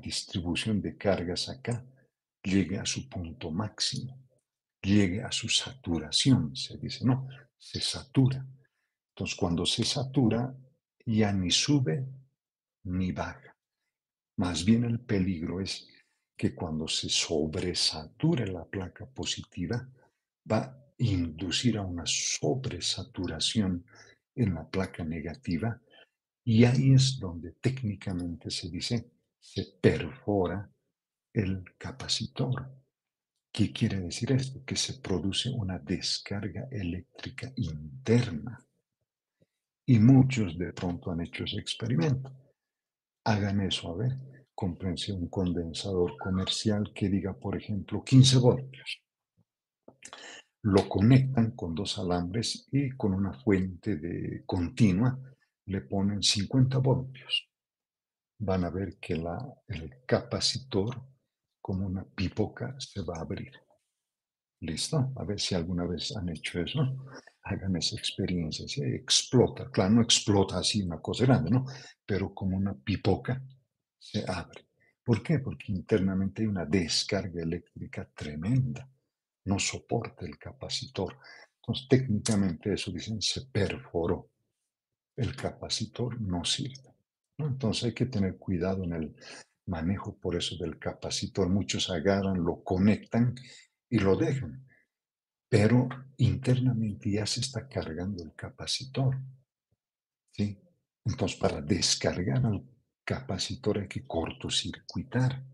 A: distribución de cargas acá llegue a su punto máximo, llegue a su saturación, se dice, no, se satura. Entonces, cuando se satura, ya ni sube ni baja. Más bien el peligro es que cuando se sobresature la placa positiva, va a inducir a una sobresaturación en la placa negativa y ahí es donde técnicamente se dice se perfora el capacitor. ¿Qué quiere decir esto? Que se produce una descarga eléctrica interna. Y muchos de pronto han hecho ese experimento. Hagan eso, a ver, cómprense un condensador comercial que diga, por ejemplo, 15 voltios. Lo conectan con dos alambres y con una fuente de continua le ponen 50 voltios. Van a ver que el capacitor, como una pipoca, se va a abrir. ¿Listo? A ver si alguna vez han hecho eso. Hagan esa experiencia. Si explota, claro, no explota así una cosa grande, ¿no? Pero como una pipoca se abre. ¿Por qué? Porque internamente hay una descarga eléctrica tremenda. No soporta el capacitor. Entonces, técnicamente eso dicen se perforó. El capacitor no sirve, ¿no? Entonces hay que tener cuidado en el manejo por eso del capacitor. Muchos agarran, lo conectan y lo dejan, pero internamente ya se está cargando el capacitor, ¿sí? Entonces para descargar al capacitor hay que cortocircuitar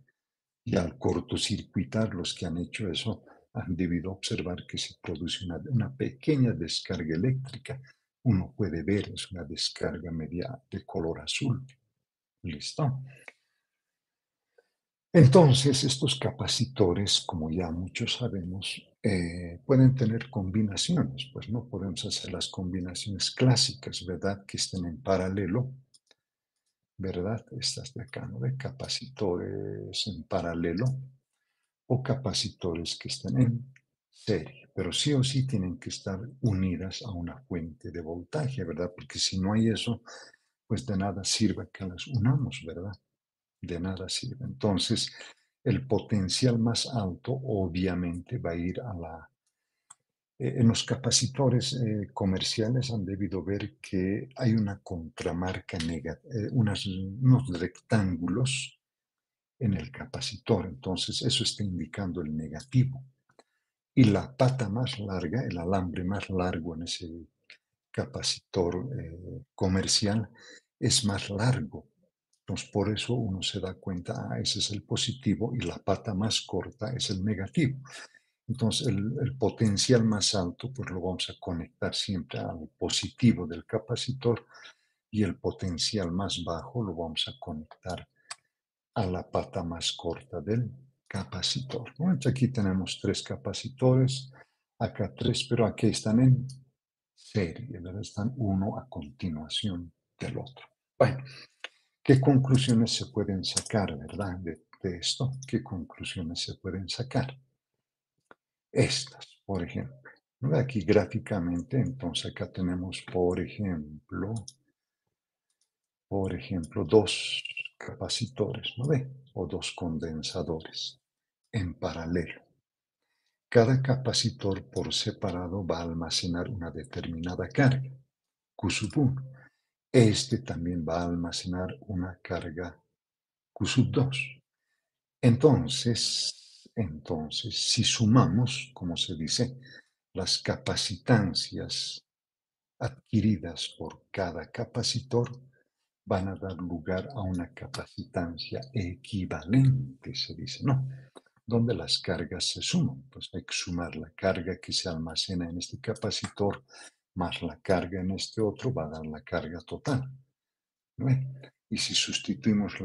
A: y al cortocircuitar los que han hecho eso han debido observar que se produce una pequeña descarga eléctrica. Uno puede ver, es una descarga media de color azul. ¿Listo? Entonces, estos capacitores, como ya muchos sabemos, pueden tener combinaciones, pues no podemos hacer las combinaciones clásicas, ¿verdad? Que estén en paralelo, ¿verdad? Estas de acá, ¿no? De capacitores en paralelo o capacitores que estén en serie, pero sí o sí tienen que estar unidas a una fuente de voltaje, ¿verdad? Porque si no hay eso, pues de nada sirve que las unamos, ¿verdad? De nada sirve. Entonces, el potencial más alto obviamente va a ir a en los capacitores comerciales han debido ver que hay una contramarca negativa, unos rectángulos en el capacitor, entonces eso está indicando el negativo. Y la pata más larga, el alambre más largo en ese capacitor comercial es más largo. Entonces, por eso uno se da cuenta, ah, ese es el positivo y la pata más corta es el negativo. Entonces, el potencial más alto, pues lo vamos a conectar siempre al positivo del capacitor y el potencial más bajo lo vamos a conectar a la pata más corta del capacitor, ¿no? Entonces, aquí tenemos tres capacitores, acá tres, pero aquí están en serie, ¿verdad? Están uno a continuación del otro. Bueno, ¿qué conclusiones se pueden sacar, verdad, de esto? ¿Qué conclusiones se pueden sacar? Estas, por ejemplo. ¿No? Aquí gráficamente, entonces acá tenemos, por ejemplo, dos capacitores, ¿no ve? O dos condensadores en paralelo. Cada capacitor por separado va a almacenar una determinada carga, Q sub 1. Este también va a almacenar una carga Q sub 2. Entonces, si sumamos, como se dice, las capacitancias adquiridas por cada capacitor, van a dar lugar a una capacitancia equivalente, se dice, ¿no? Donde las cargas se suman. Pues hay que sumar la carga que se almacena en este capacitor más la carga en este otro, va a dar la carga total, ¿no? Y si sustituimos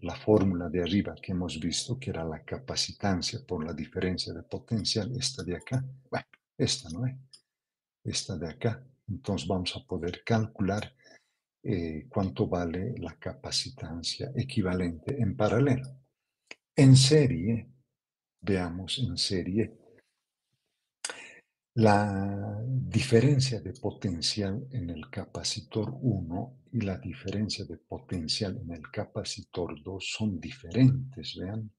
A: la fórmula de arriba que hemos visto, que era la capacitancia por la diferencia de potencial, esta de acá, bueno, esta no es, esta de acá. Entonces vamos a poder calcular cuánto vale la capacitancia equivalente en paralelo. En serie, veamos en serie, la diferencia de potencial en el capacitor 1 y la diferencia de potencial en el capacitor 2 son diferentes, vean.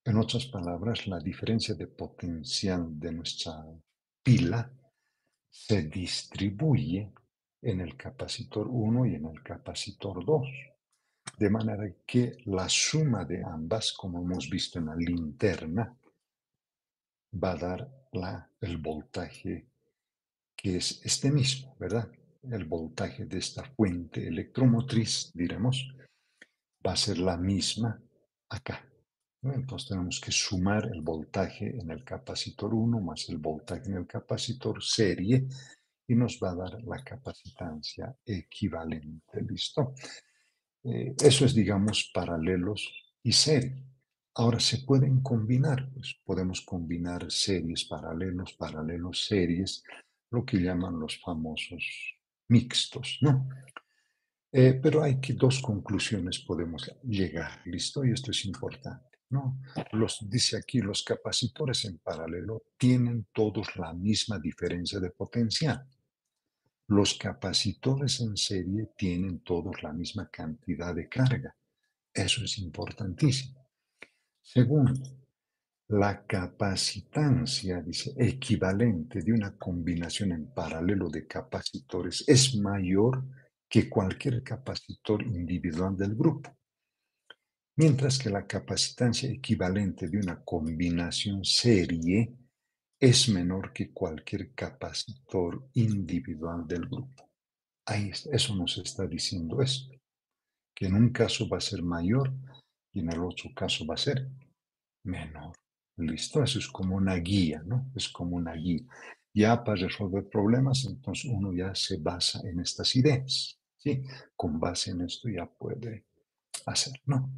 A: En otras palabras, la diferencia de potencial de nuestra pila se distribuye en el capacitor 1 y en el capacitor 2. De manera que la suma de ambas, como hemos visto en la linterna, va a dar el voltaje que es este mismo, ¿verdad? El voltaje de esta fuente electromotriz, diremos, va a ser la misma acá, ¿no? Entonces tenemos que sumar el voltaje en el capacitor 1 más el voltaje en el capacitor serie y nos va a dar la capacitancia equivalente, ¿listo? Eso es, digamos, paralelos y serie. Ahora se pueden combinar, pues podemos combinar series, paralelos, series, lo que llaman los famosos mixtos, ¿no? Pero hay que dos conclusiones podemos llegar, ¿listo? Y esto es importante, ¿no? Dice aquí, los capacitores en paralelo tienen todos la misma diferencia de potencial. Los capacitores en serie tienen todos la misma cantidad de carga. Eso es importantísimo. Segundo, la capacitancia, dice, equivalente de una combinación en paralelo de capacitores es mayor que cualquier capacitor individual del grupo, mientras que la capacitancia equivalente de una combinación serie es menor que cualquier capacitor individual del grupo. Ahí eso nos está diciendo esto, que en un caso va a ser mayor y en el otro caso va a ser menor. ¿Listo? Eso es como una guía, ¿no? Es como una guía. Ya para resolver problemas, entonces uno ya se basa en estas ideas, ¿sí? Con base en esto ya puede hacer, ¿no?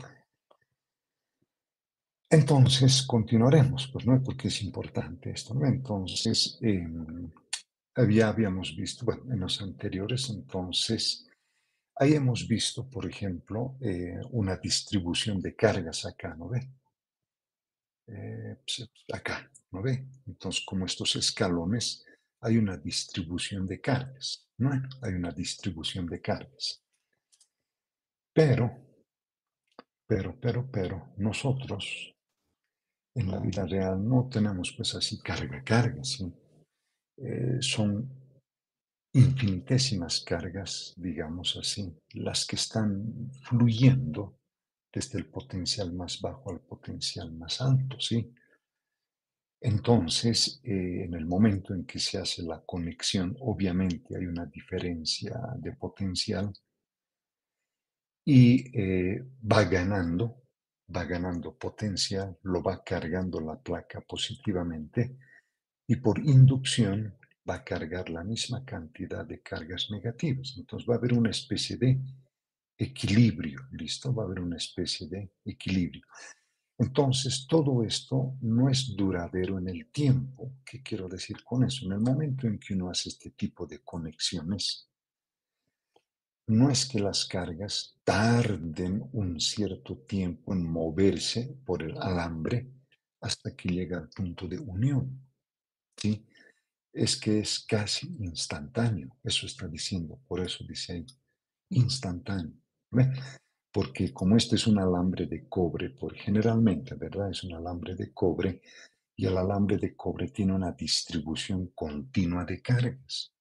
A: Entonces, continuaremos, pues, ¿no? Porque es importante esto, ¿no? Entonces, ya habíamos visto, bueno, en los anteriores, entonces, ahí hemos visto, por ejemplo, una distribución de cargas acá, ¿no ve? Pues, acá, ¿no ve? Entonces, como estos escalones, hay una distribución de cargas, ¿no? Hay una distribución de cargas. Pero, nosotros en la vida real no tenemos pues así carga, ¿sí? Son infinitésimas cargas, digamos así, las que están fluyendo desde el potencial más bajo al potencial más alto, ¿sí? Entonces, en el momento en que se hace la conexión, obviamente hay una diferencia de potencial y va ganando potencial, lo va cargando la placa positivamente y por inducción va a cargar la misma cantidad de cargas negativas. Entonces va a haber una especie de equilibrio, ¿listo? Va a haber una especie de equilibrio. Entonces, todo esto no es duradero en el tiempo. ¿Qué quiero decir con eso? En el momento en que uno hace este tipo de conexiones, no es que las cargas tarden un cierto tiempo en moverse por el alambre hasta que llega al punto de unión, ¿sí? Es que es casi instantáneo, eso está diciendo, por eso dice ahí, instantáneo. ¿Ve? Porque como este es un alambre de cobre, generalmente, ¿verdad? Es un alambre de cobre y el alambre de cobre tiene una distribución continua de cargas.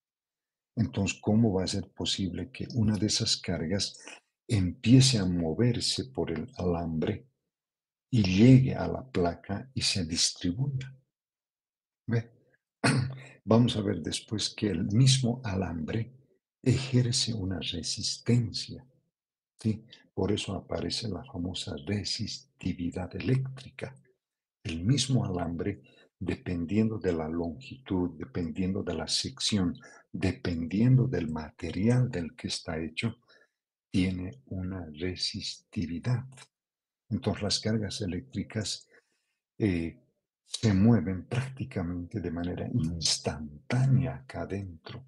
A: Entonces, ¿cómo va a ser posible que una de esas cargas empiece a moverse por el alambre y llegue a la placa y se distribuya? ¿Ve? Vamos a ver después que el mismo alambre ejerce una resistencia, ¿sí? Por eso aparece la famosa resistividad eléctrica. El mismo alambre, dependiendo de la longitud, dependiendo de la sección, dependiendo del material del que está hecho, tiene una resistividad. Entonces las cargas eléctricas eh, se mueven prácticamente de manera instantánea acá adentro.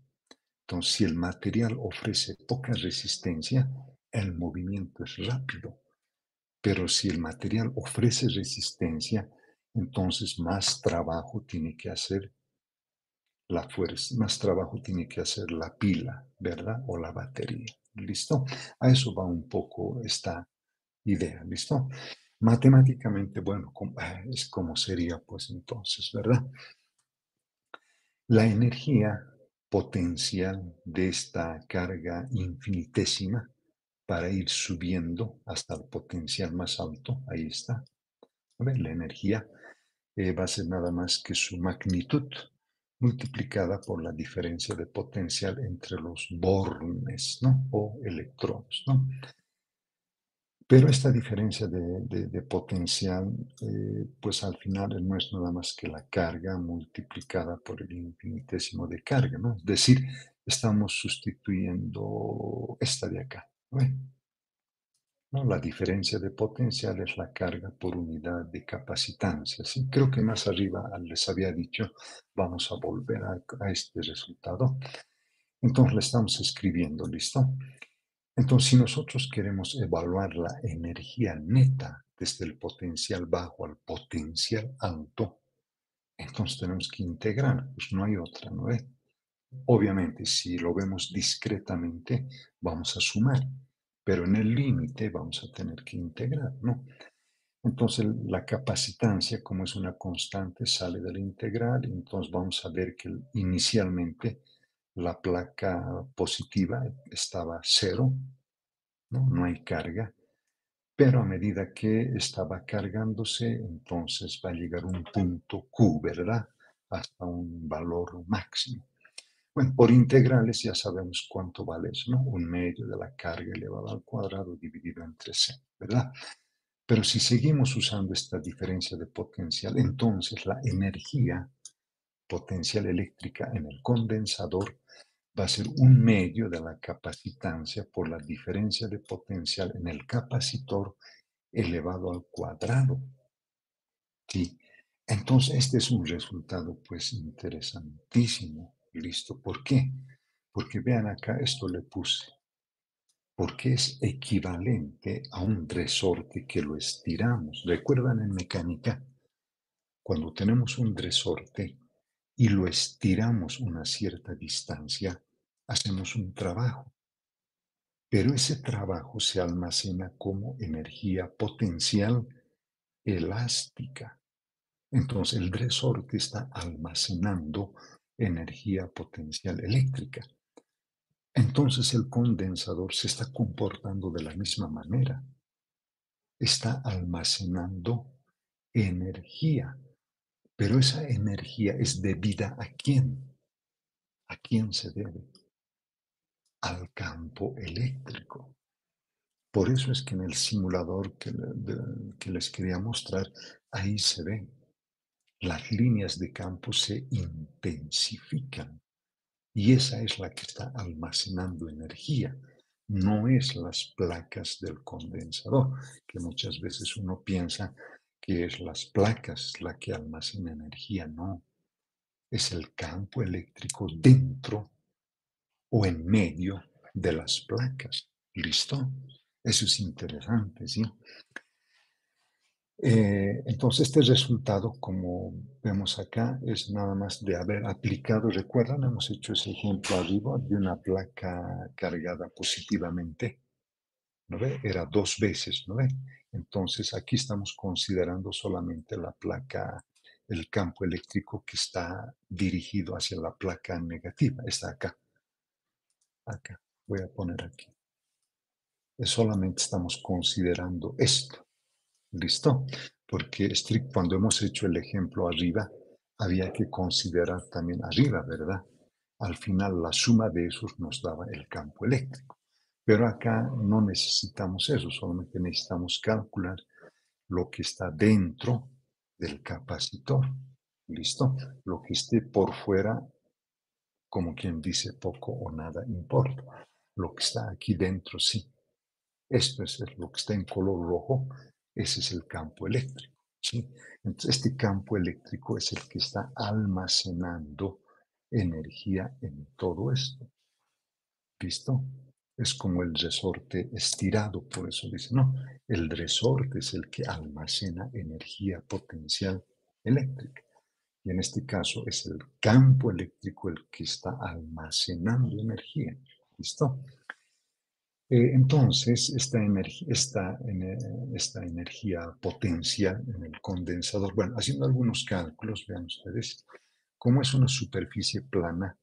A: Entonces, si el material ofrece poca resistencia, el movimiento es rápido. Pero si el material ofrece resistencia, entonces más trabajo tiene que hacer la fuerza, más trabajo tiene que hacer la pila, ¿verdad? O la batería. ¿Listo? A eso va un poco esta idea, ¿listo? Matemáticamente, bueno, es como sería pues entonces, ¿verdad? La energía potencial de esta carga infinitésima para ir subiendo hasta el potencial más alto, ahí está. ¿Ve? La energía va a ser nada más que su magnitud multiplicada por la diferencia de potencial entre los bornes, ¿no? O electrones, ¿no? Pero esta diferencia de potencial, pues al final no es nada más que la carga multiplicada por el infinitésimo de carga, ¿no? Es decir, estamos sustituyendo esta de acá, ¿no? ¿No? La diferencia de potencial es la carga por unidad de capacitancia. ¿Sí? Creo que más arriba les había dicho, vamos a volver a este resultado. Entonces le estamos escribiendo, ¿listo? Entonces, si nosotros queremos evaluar la energía neta desde el potencial bajo al potencial alto, entonces tenemos que integrar, pues no hay otra, ¿no ve? Obviamente, si lo vemos discretamente, vamos a sumar, pero en el límite vamos a tener que integrar, ¿no? Entonces, la capacitancia, como es una constante, sale de la integral, entonces vamos a ver que inicialmente la placa positiva estaba cero, ¿no? No hay carga, pero a medida que estaba cargándose, entonces va a llegar un punto Q, ¿verdad? Hasta un valor máximo. Bueno, por integrales ya sabemos cuánto vale eso, ¿no? Un medio de la carga elevado al cuadrado dividido entre c, ¿verdad? Pero si seguimos usando esta diferencia de potencial, entonces la energía potencial eléctrica en el condensador va a ser un medio de la capacitancia por la diferencia de potencial en el capacitor elevado al cuadrado. Sí. Entonces, este es un resultado pues interesantísimo. ¿Listo? ¿Por qué? Porque vean acá, esto le puse, porque es equivalente a un resorte que lo estiramos. ¿Recuerdan en mecánica? Cuando tenemos un resorte y lo estiramos una cierta distancia, hacemos un trabajo, pero ese trabajo se almacena como energía potencial elástica. Entonces el resorte está almacenando energía potencial eléctrica. Entonces el condensador se está comportando de la misma manera. Está almacenando energía, pero esa energía es debida ¿a quién? ¿A quién se debe? Al campo eléctrico. Por eso es que en el simulador que les quería mostrar, ahí se ve, las líneas de campo se intensifican y esa es la que está almacenando energía. No es las placas del condensador, que muchas veces uno piensa que es las placas la que almacena energía. No, es el campo eléctrico dentro o en medio de las placas. ¿Listo? Eso es interesante, ¿sí? Entonces, este resultado, como vemos acá, es nada más de haber aplicado, recuerdan, hemos hecho ese ejemplo arriba de una placa cargada positivamente, ¿no ve? Era dos veces, ¿no ve? Entonces, aquí estamos considerando solamente la placa, el campo eléctrico que está dirigido hacia la placa negativa, está acá, acá, voy a poner aquí. Solamente estamos considerando esto. ¿Listo? Porque cuando hemos hecho el ejemplo arriba, había que considerar también arriba, ¿verdad? Al final la suma de esos nos daba el campo eléctrico. Pero acá no necesitamos eso, solamente necesitamos calcular lo que está dentro del capacitor. ¿Listo? Lo que esté por fuera, como quien dice, poco o nada importa. Lo que está aquí dentro, sí. Esto es lo que está en color rojo, ese es el campo eléctrico, ¿sí? Entonces, este campo eléctrico es el que está almacenando energía en todo esto, ¿listo? Es como el resorte estirado, por eso dice, no, el resorte es el que almacena energía potencial eléctrica. Y en este caso es el campo eléctrico el que está almacenando energía. ¿Listo? Entonces, esta energía potencial en el condensador, bueno, haciendo algunos cálculos, vean ustedes, como es una superficie plana,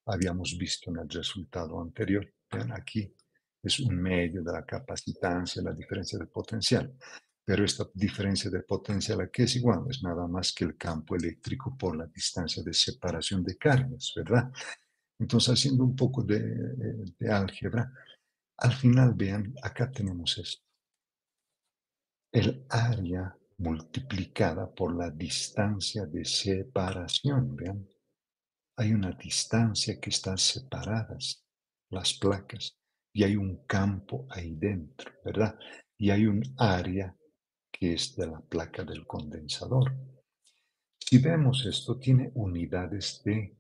A: habíamos visto en el resultado anterior, vean aquí, es un medio de la capacitancia, la diferencia de potencial. Pero esta diferencia de potencial aquí es igual, es nada más que el campo eléctrico por la distancia de separación de cargas, ¿verdad? Entonces, haciendo un poco de álgebra, al final, vean, acá tenemos esto. El área multiplicada por la distancia de separación, vean. Hay una distancia que están separadas las placas y hay un campo ahí dentro, ¿verdad? Y hay un área que es de la placa del condensador. Si vemos esto, tiene unidades de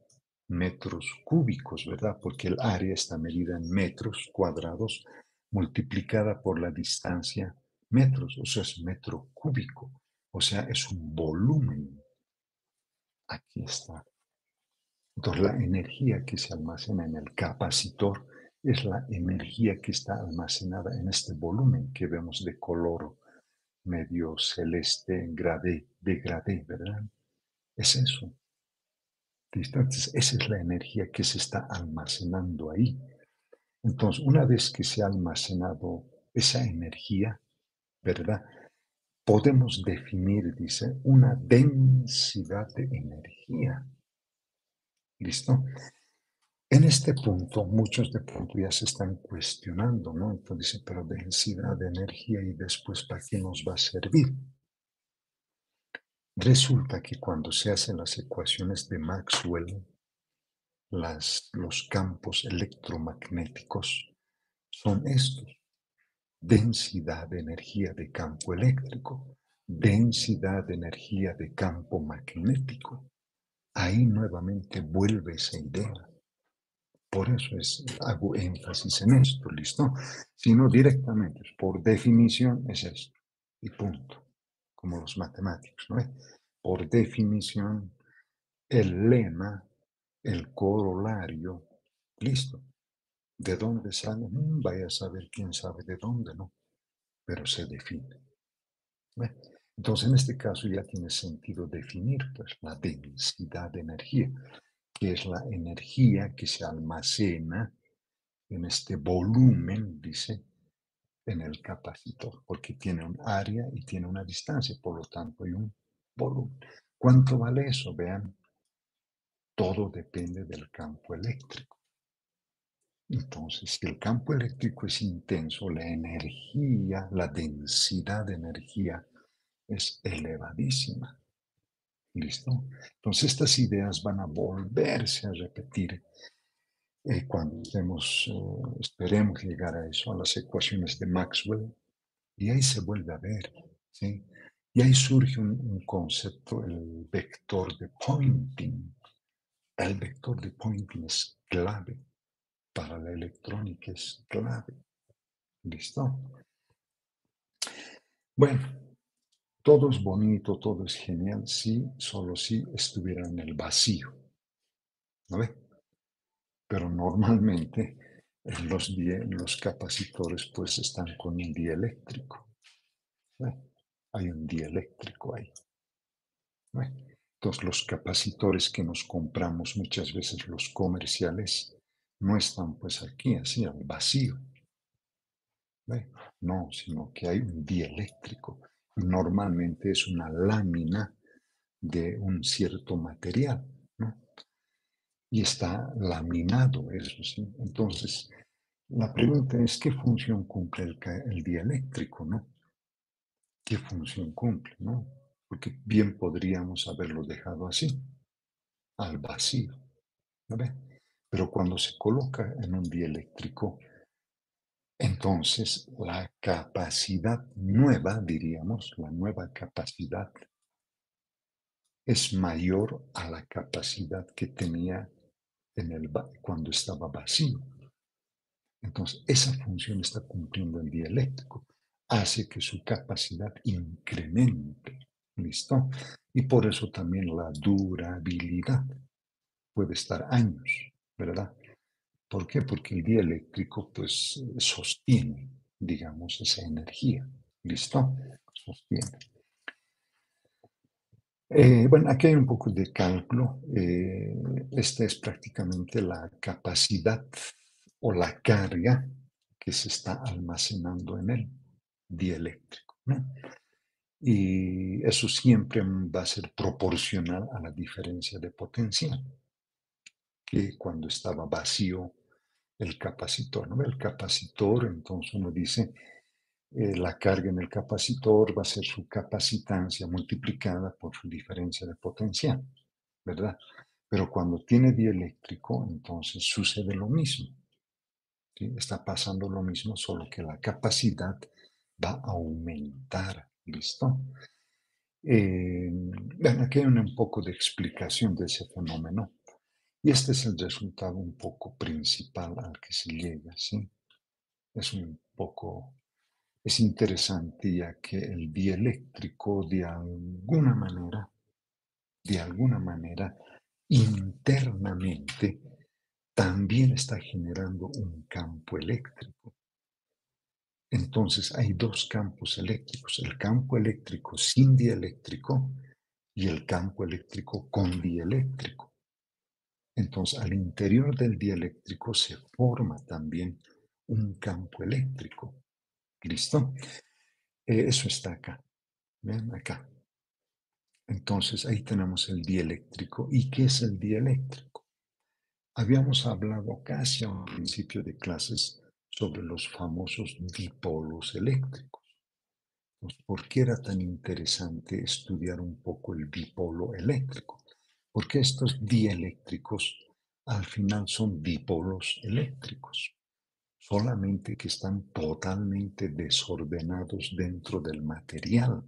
A: metros cúbicos, ¿verdad? Porque el área está medida en metros cuadrados multiplicada por la distancia metros, o sea, es metro cúbico, o sea, es un volumen. Aquí está. Entonces, la energía que se almacena en el capacitor es la energía que está almacenada en este volumen que vemos de color medio celeste, degradé, ¿verdad? Es eso. Entonces, esa es la energía que se está almacenando ahí. Entonces, una vez que se ha almacenado esa energía, ¿verdad? Podemos definir, dice, una densidad de energía. ¿Listo? En este punto, muchos de pronto ya se están cuestionando, ¿no? Entonces dicen, pero densidad de energía y después, ¿para qué nos va a servir? Resulta que cuando se hacen las ecuaciones de Maxwell, los campos electromagnéticos son estos: densidad de energía de campo eléctrico, densidad de energía de campo magnético. Ahí nuevamente vuelve esa idea. Por eso hago énfasis en esto, ¿listo? Si no directamente, por definición es esto, y punto, como los matemáticos, ¿no? Por definición, el lema, el corolario, listo. ¿De dónde sale? Vaya a saber quién sabe de dónde, ¿no? Pero se define. ¿Ve? Entonces, en este caso ya tiene sentido definir pues, la densidad de energía, que es la energía que se almacena en este volumen, dice, en el capacitor, porque tiene un área y tiene una distancia, por lo tanto hay un volumen. ¿Cuánto vale eso? Vean, todo depende del campo eléctrico. Entonces, si el campo eléctrico es intenso, la energía, la densidad de energía es elevadísima. ¿Listo? Entonces, estas ideas van a volverse a repetir cuando esperemos llegar a eso, a las ecuaciones de Maxwell, y ahí se vuelve a ver, ¿sí? Y ahí surge un concepto, el vector de Poynting. El vector de Poynting es clave para la electrónica, es clave. ¿Listo? Bueno, todo es bonito, todo es genial, sí, solo si estuviera en el vacío, ¿no ve? Pero normalmente los capacitores pues están con un dieléctrico, ¿ve? Hay un dieléctrico ahí, ¿ve? Entonces los capacitores que nos compramos muchas veces los comerciales no están pues aquí así al vacío, ¿ve? No, sino que hay un dieléctrico y normalmente es una lámina de un cierto material, ¿no? Y está laminado eso, ¿sí? Entonces, la pregunta es, ¿qué función cumple el dieléctrico, no? ¿Qué función cumple, no? Porque bien podríamos haberlo dejado así, al vacío, ¿no ve? Pero cuando se coloca en un dieléctrico, Entonces, la capacidad nueva, diríamos, la nueva capacidad es mayor a la capacidad que tenía cuando estaba vacío. Entonces, esa función está cumpliendo el dieléctrico, hace que su capacidad incremente. ¿Listo? Y por eso también la durabilidad puede estar años, ¿verdad? ¿Por qué? Porque el dieléctrico, pues, sostiene, digamos, esa energía. ¿Listo? Sostiene. Bueno, aquí hay un poco de cálculo. Esta es prácticamente la capacidad o la carga que se está almacenando en el dieléctrico, ¿no? Y eso siempre va a ser proporcional a la diferencia de potencial, que cuando estaba vacío el capacitor, ¿no? El capacitor, entonces uno dice, la carga en el capacitor va a ser su capacitancia multiplicada por su diferencia de potencial, ¿verdad? Pero cuando tiene dieléctrico, entonces sucede lo mismo, ¿sí? Está pasando lo mismo, solo que la capacidad va a aumentar, ¿listo? Bueno, aquí hay un poco de explicación de ese fenómeno y este es el resultado un poco principal al que se llega, ¿sí? Es un poco, es interesante ya que el dieléctrico de alguna manera, internamente también está generando un campo eléctrico. Entonces hay dos campos eléctricos, el campo eléctrico sin dieléctrico y el campo eléctrico con dieléctrico. Entonces al interior del dieléctrico se forma también un campo eléctrico. ¿Listo? Eso está acá. ¿Ven? Acá. Entonces ahí tenemos el dieléctrico. ¿Y qué es el dieléctrico? Habíamos hablado casi a un principio de clases sobre los famosos dipolos eléctricos. Pues, ¿por qué era tan interesante estudiar un poco el dipolo eléctrico? Porque estos dieléctricos al final son dipolos eléctricos, solamente que están totalmente desordenados dentro del material.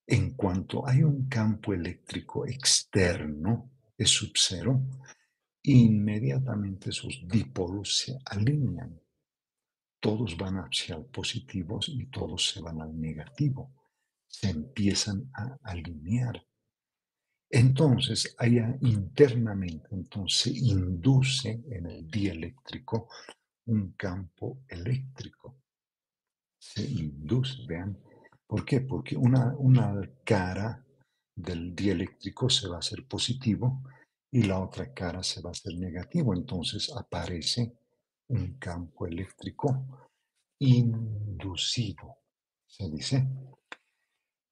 A: En cuanto hay un campo eléctrico externo, es sub cero, inmediatamente esos dipolos se alinean. Todos van hacia el positivo y todos se van al negativo. Se empiezan a alinear. Entonces, allá internamente, entonces se induce en el dieléctrico un campo eléctrico. Se induce, vean. ¿Por qué? Porque una cara del dieléctrico se va a hacer positivo y la otra cara se va a hacer negativo. Entonces aparece un campo eléctrico inducido, se dice.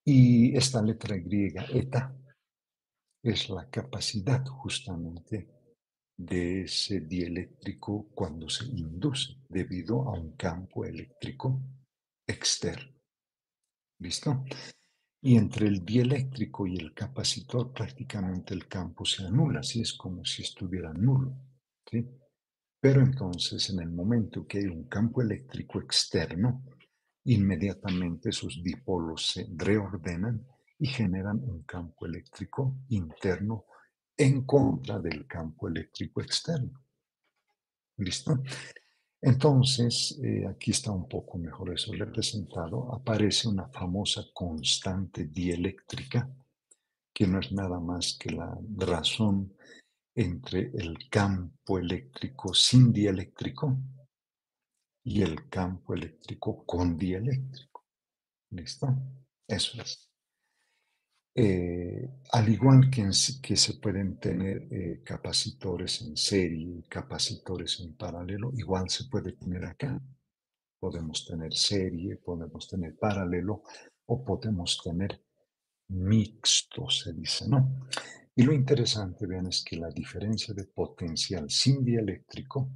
A: Y esta letra griega, eta, es la capacidad justamente de ese dieléctrico cuando se induce debido a un campo eléctrico externo. ¿Listo? Y entre el dieléctrico y el capacitor prácticamente el campo se anula, así es como si estuviera nulo. ¿Sí? Pero entonces en el momento que hay un campo eléctrico externo, inmediatamente sus dipolos se reordenan y generan un campo eléctrico interno en contra del campo eléctrico externo. ¿Listo? Entonces, aquí está un poco mejor eso representado. Aparece una famosa constante dieléctrica, que no es nada más que la razón entre el campo eléctrico sin dieléctrico y el campo eléctrico con dieléctrico. ¿Listo? Eso es. Al igual que se pueden tener capacitores en serie, capacitores en paralelo, igual se puede tener acá. Podemos tener serie, podemos tener paralelo o podemos tener mixto, se dice, ¿no? Y lo interesante, vean, es que la diferencia de potencial sin dieléctrico,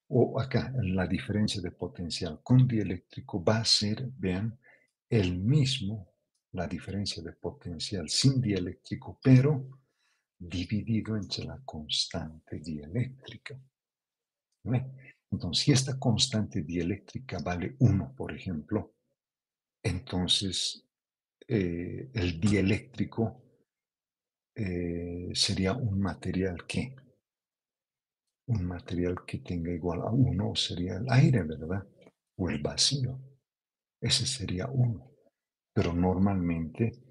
A: o acá, la diferencia de potencial con dieléctrico va a ser, vean, el mismo, la diferencia de potencial sin dieléctrico, pero dividido entre la constante dieléctrica. ¿Ve? Entonces, si esta constante dieléctrica vale uno, por ejemplo, entonces el dieléctrico sería un material que tenga igual a uno sería el aire, ¿verdad? O el vacío. Ese sería uno. Pero normalmente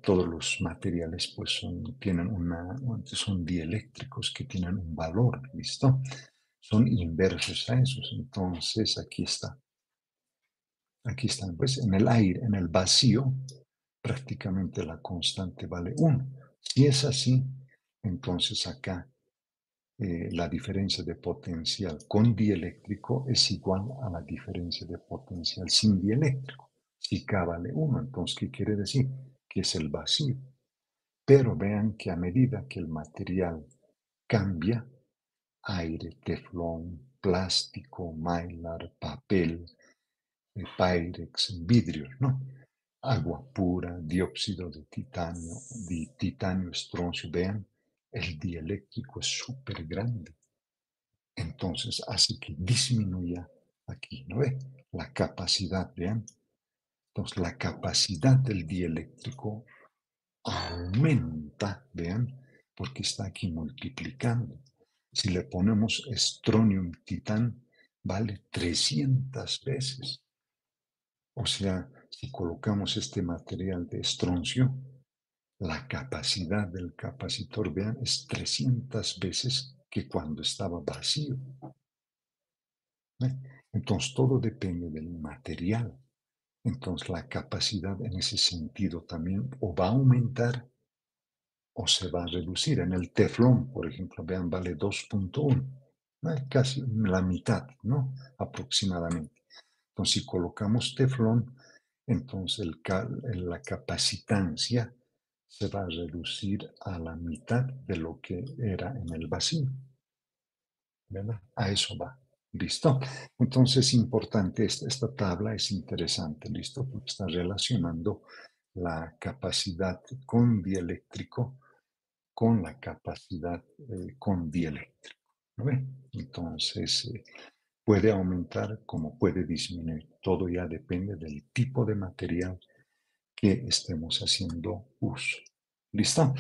A: todos los materiales pues son dieléctricos que tienen un valor, ¿listo? Son inversos a esos. Entonces aquí están, pues en el aire, en el vacío, prácticamente la constante vale uno. Si es así, entonces acá la diferencia de potencial con dieléctrico es igual a la diferencia de potencial sin dieléctrico. Si K vale uno, entonces, ¿qué quiere decir? Que es el vacío. Pero vean que a medida que el material cambia, aire, teflón, plástico, mylar, papel, pyrex, vidrio, ¿no? Agua pura, dióxido de titanio, estroncio, vean, el dieléctrico es súper grande. Entonces hace que disminuya aquí, ¿no ve? La capacidad, vean. Entonces la capacidad del dieléctrico aumenta, vean, porque está aquí multiplicando. Si le ponemos estronio titán, vale 300 veces. O sea, si colocamos este material de estroncio, la capacidad del capacitor, vean, es 300 veces que cuando estaba vacío. ¿Eh? Entonces, todo depende del material. Entonces, la capacidad en ese sentido también o va a aumentar o se va a reducir. En el teflón, por ejemplo, vean, vale 2.1, ¿no? Casi la mitad, ¿no? Aproximadamente. Entonces, si colocamos teflón, entonces la capacitancia se va a reducir a la mitad de lo que era en el vacío, ¿verdad? A eso va. ¿Listo? Entonces es importante, esta tabla es interesante, ¿listo? Porque está relacionando la capacidad con dieléctrico con la capacidad con dieléctrico, ¿no ve? Entonces, puede aumentar como puede disminuir. Todo ya depende del tipo de material que estemos haciendo uso. ¿Listo?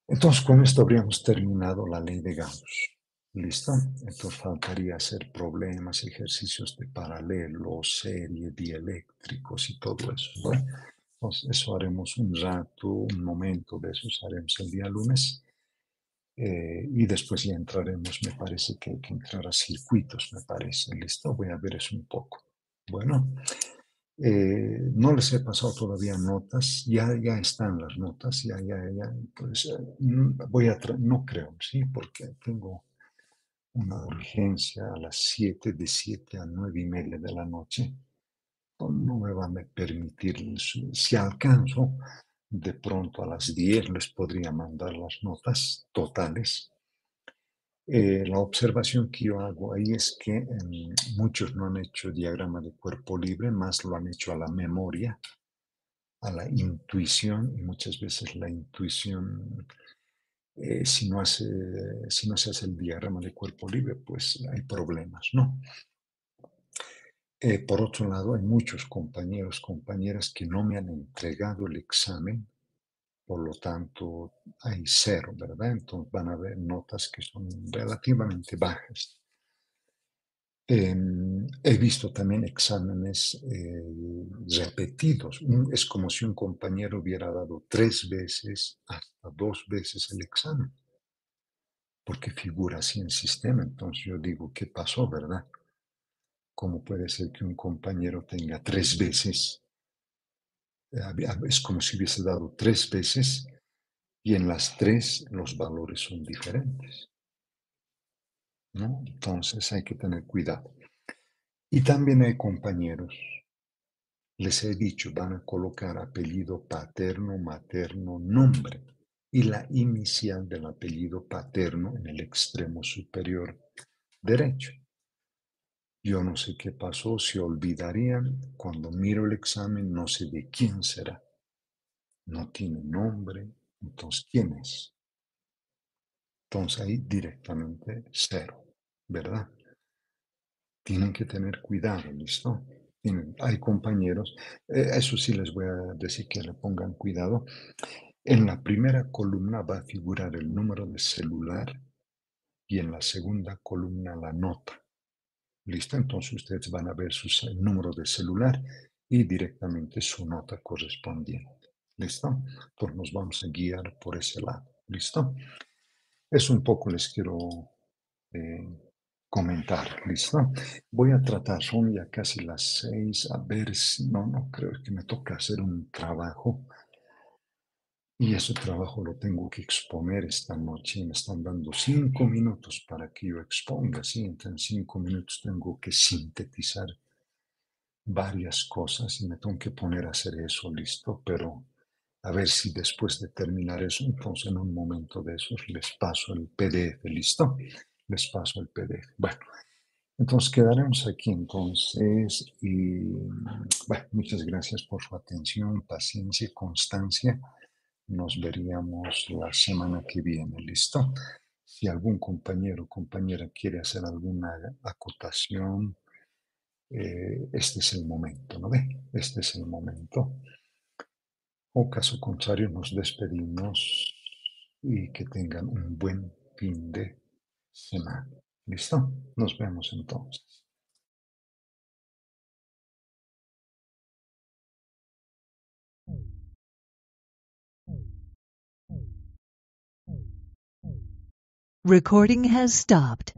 A: Entonces, con esto habríamos terminado la ley de Gauss. ¿Listo? Entonces faltaría hacer problemas, ejercicios de paralelo, serie, dieléctricos y todo eso, ¿no? Entonces, eso haremos un rato, un momento de eso haremos el día lunes. Y después ya entraremos, me parece que hay que entrar a circuitos, me parece. ¿Listo? Voy a ver eso un poco. Bueno, no les he pasado todavía notas, ya están las notas, ya, pues no creo, ¿sí? Porque tengo una urgencia a las 7, de 7 a 9:30 de la noche. No me van a permitir, si alcanzo, de pronto a las 10 les podría mandar las notas totales. La observación que yo hago ahí es que muchos no han hecho diagrama de cuerpo libre, más lo han hecho a la memoria, a la intuición, y muchas veces la intuición, si no se hace el diagrama de cuerpo libre, pues hay problemas, ¿no? Por otro lado, hay muchos compañeros, compañeras que no me han entregado el examen, por lo tanto hay cero, ¿verdad? Entonces van a haber notas que son relativamente bajas. He visto también exámenes repetidos. Es como si un compañero hubiera dado 3 veces, hasta 2 veces el examen, porque figura así en sistema. Entonces yo digo, ¿qué pasó, verdad? ¿Cómo puede ser que un compañero tenga 3 veces? Es como si hubiese dado 3 veces y en las tres los valores son diferentes, ¿no? Entonces hay que tener cuidado. Y también hay compañeros, les he dicho, van a colocar apellido paterno, materno, nombre y la inicial del apellido paterno en el extremo superior derecho. Yo no sé qué pasó, se olvidarían. Cuando miro el examen no sé de quién será. No tiene nombre. Entonces, ¿quién es? Entonces ahí directamente cero. ¿verdad? Tienen que tener cuidado, ¿listo? Hay compañeros, eso sí les voy a decir que le pongan cuidado. En la primera columna va a figurar el número de celular y en la segunda columna la nota. ¿Listo? Entonces ustedes van a ver el número de celular y directamente su nota correspondiente. ¿Listo? Entonces nos vamos a guiar por ese lado. ¿Listo? Eso un poco les quiero eh, comentar. ¿Listo? Voy a tratar, son ya casi las 6, a ver si, no creo que me toca hacer un trabajo y ese trabajo lo tengo que exponer esta noche y me están dando 5 minutos para que yo exponga, ¿sí? Entonces, en 5 minutos tengo que sintetizar varias cosas y me tengo que poner a hacer eso, listo, pero a ver si después de terminar eso, entonces en un momento de esos les paso el PDF, listo, les paso el PDF. Bueno, entonces quedaremos aquí entonces y bueno, muchas gracias por su atención, paciencia y constancia. Nos veríamos la semana que viene, ¿listo? Si algún compañero o compañera quiere hacer alguna acotación, este es el momento, ¿no ve? Este es el momento. O caso contrario, nos despedimos y que tengan un buen fin de semana. ¿Listo? Nos vemos entonces.
B: Recording has stopped.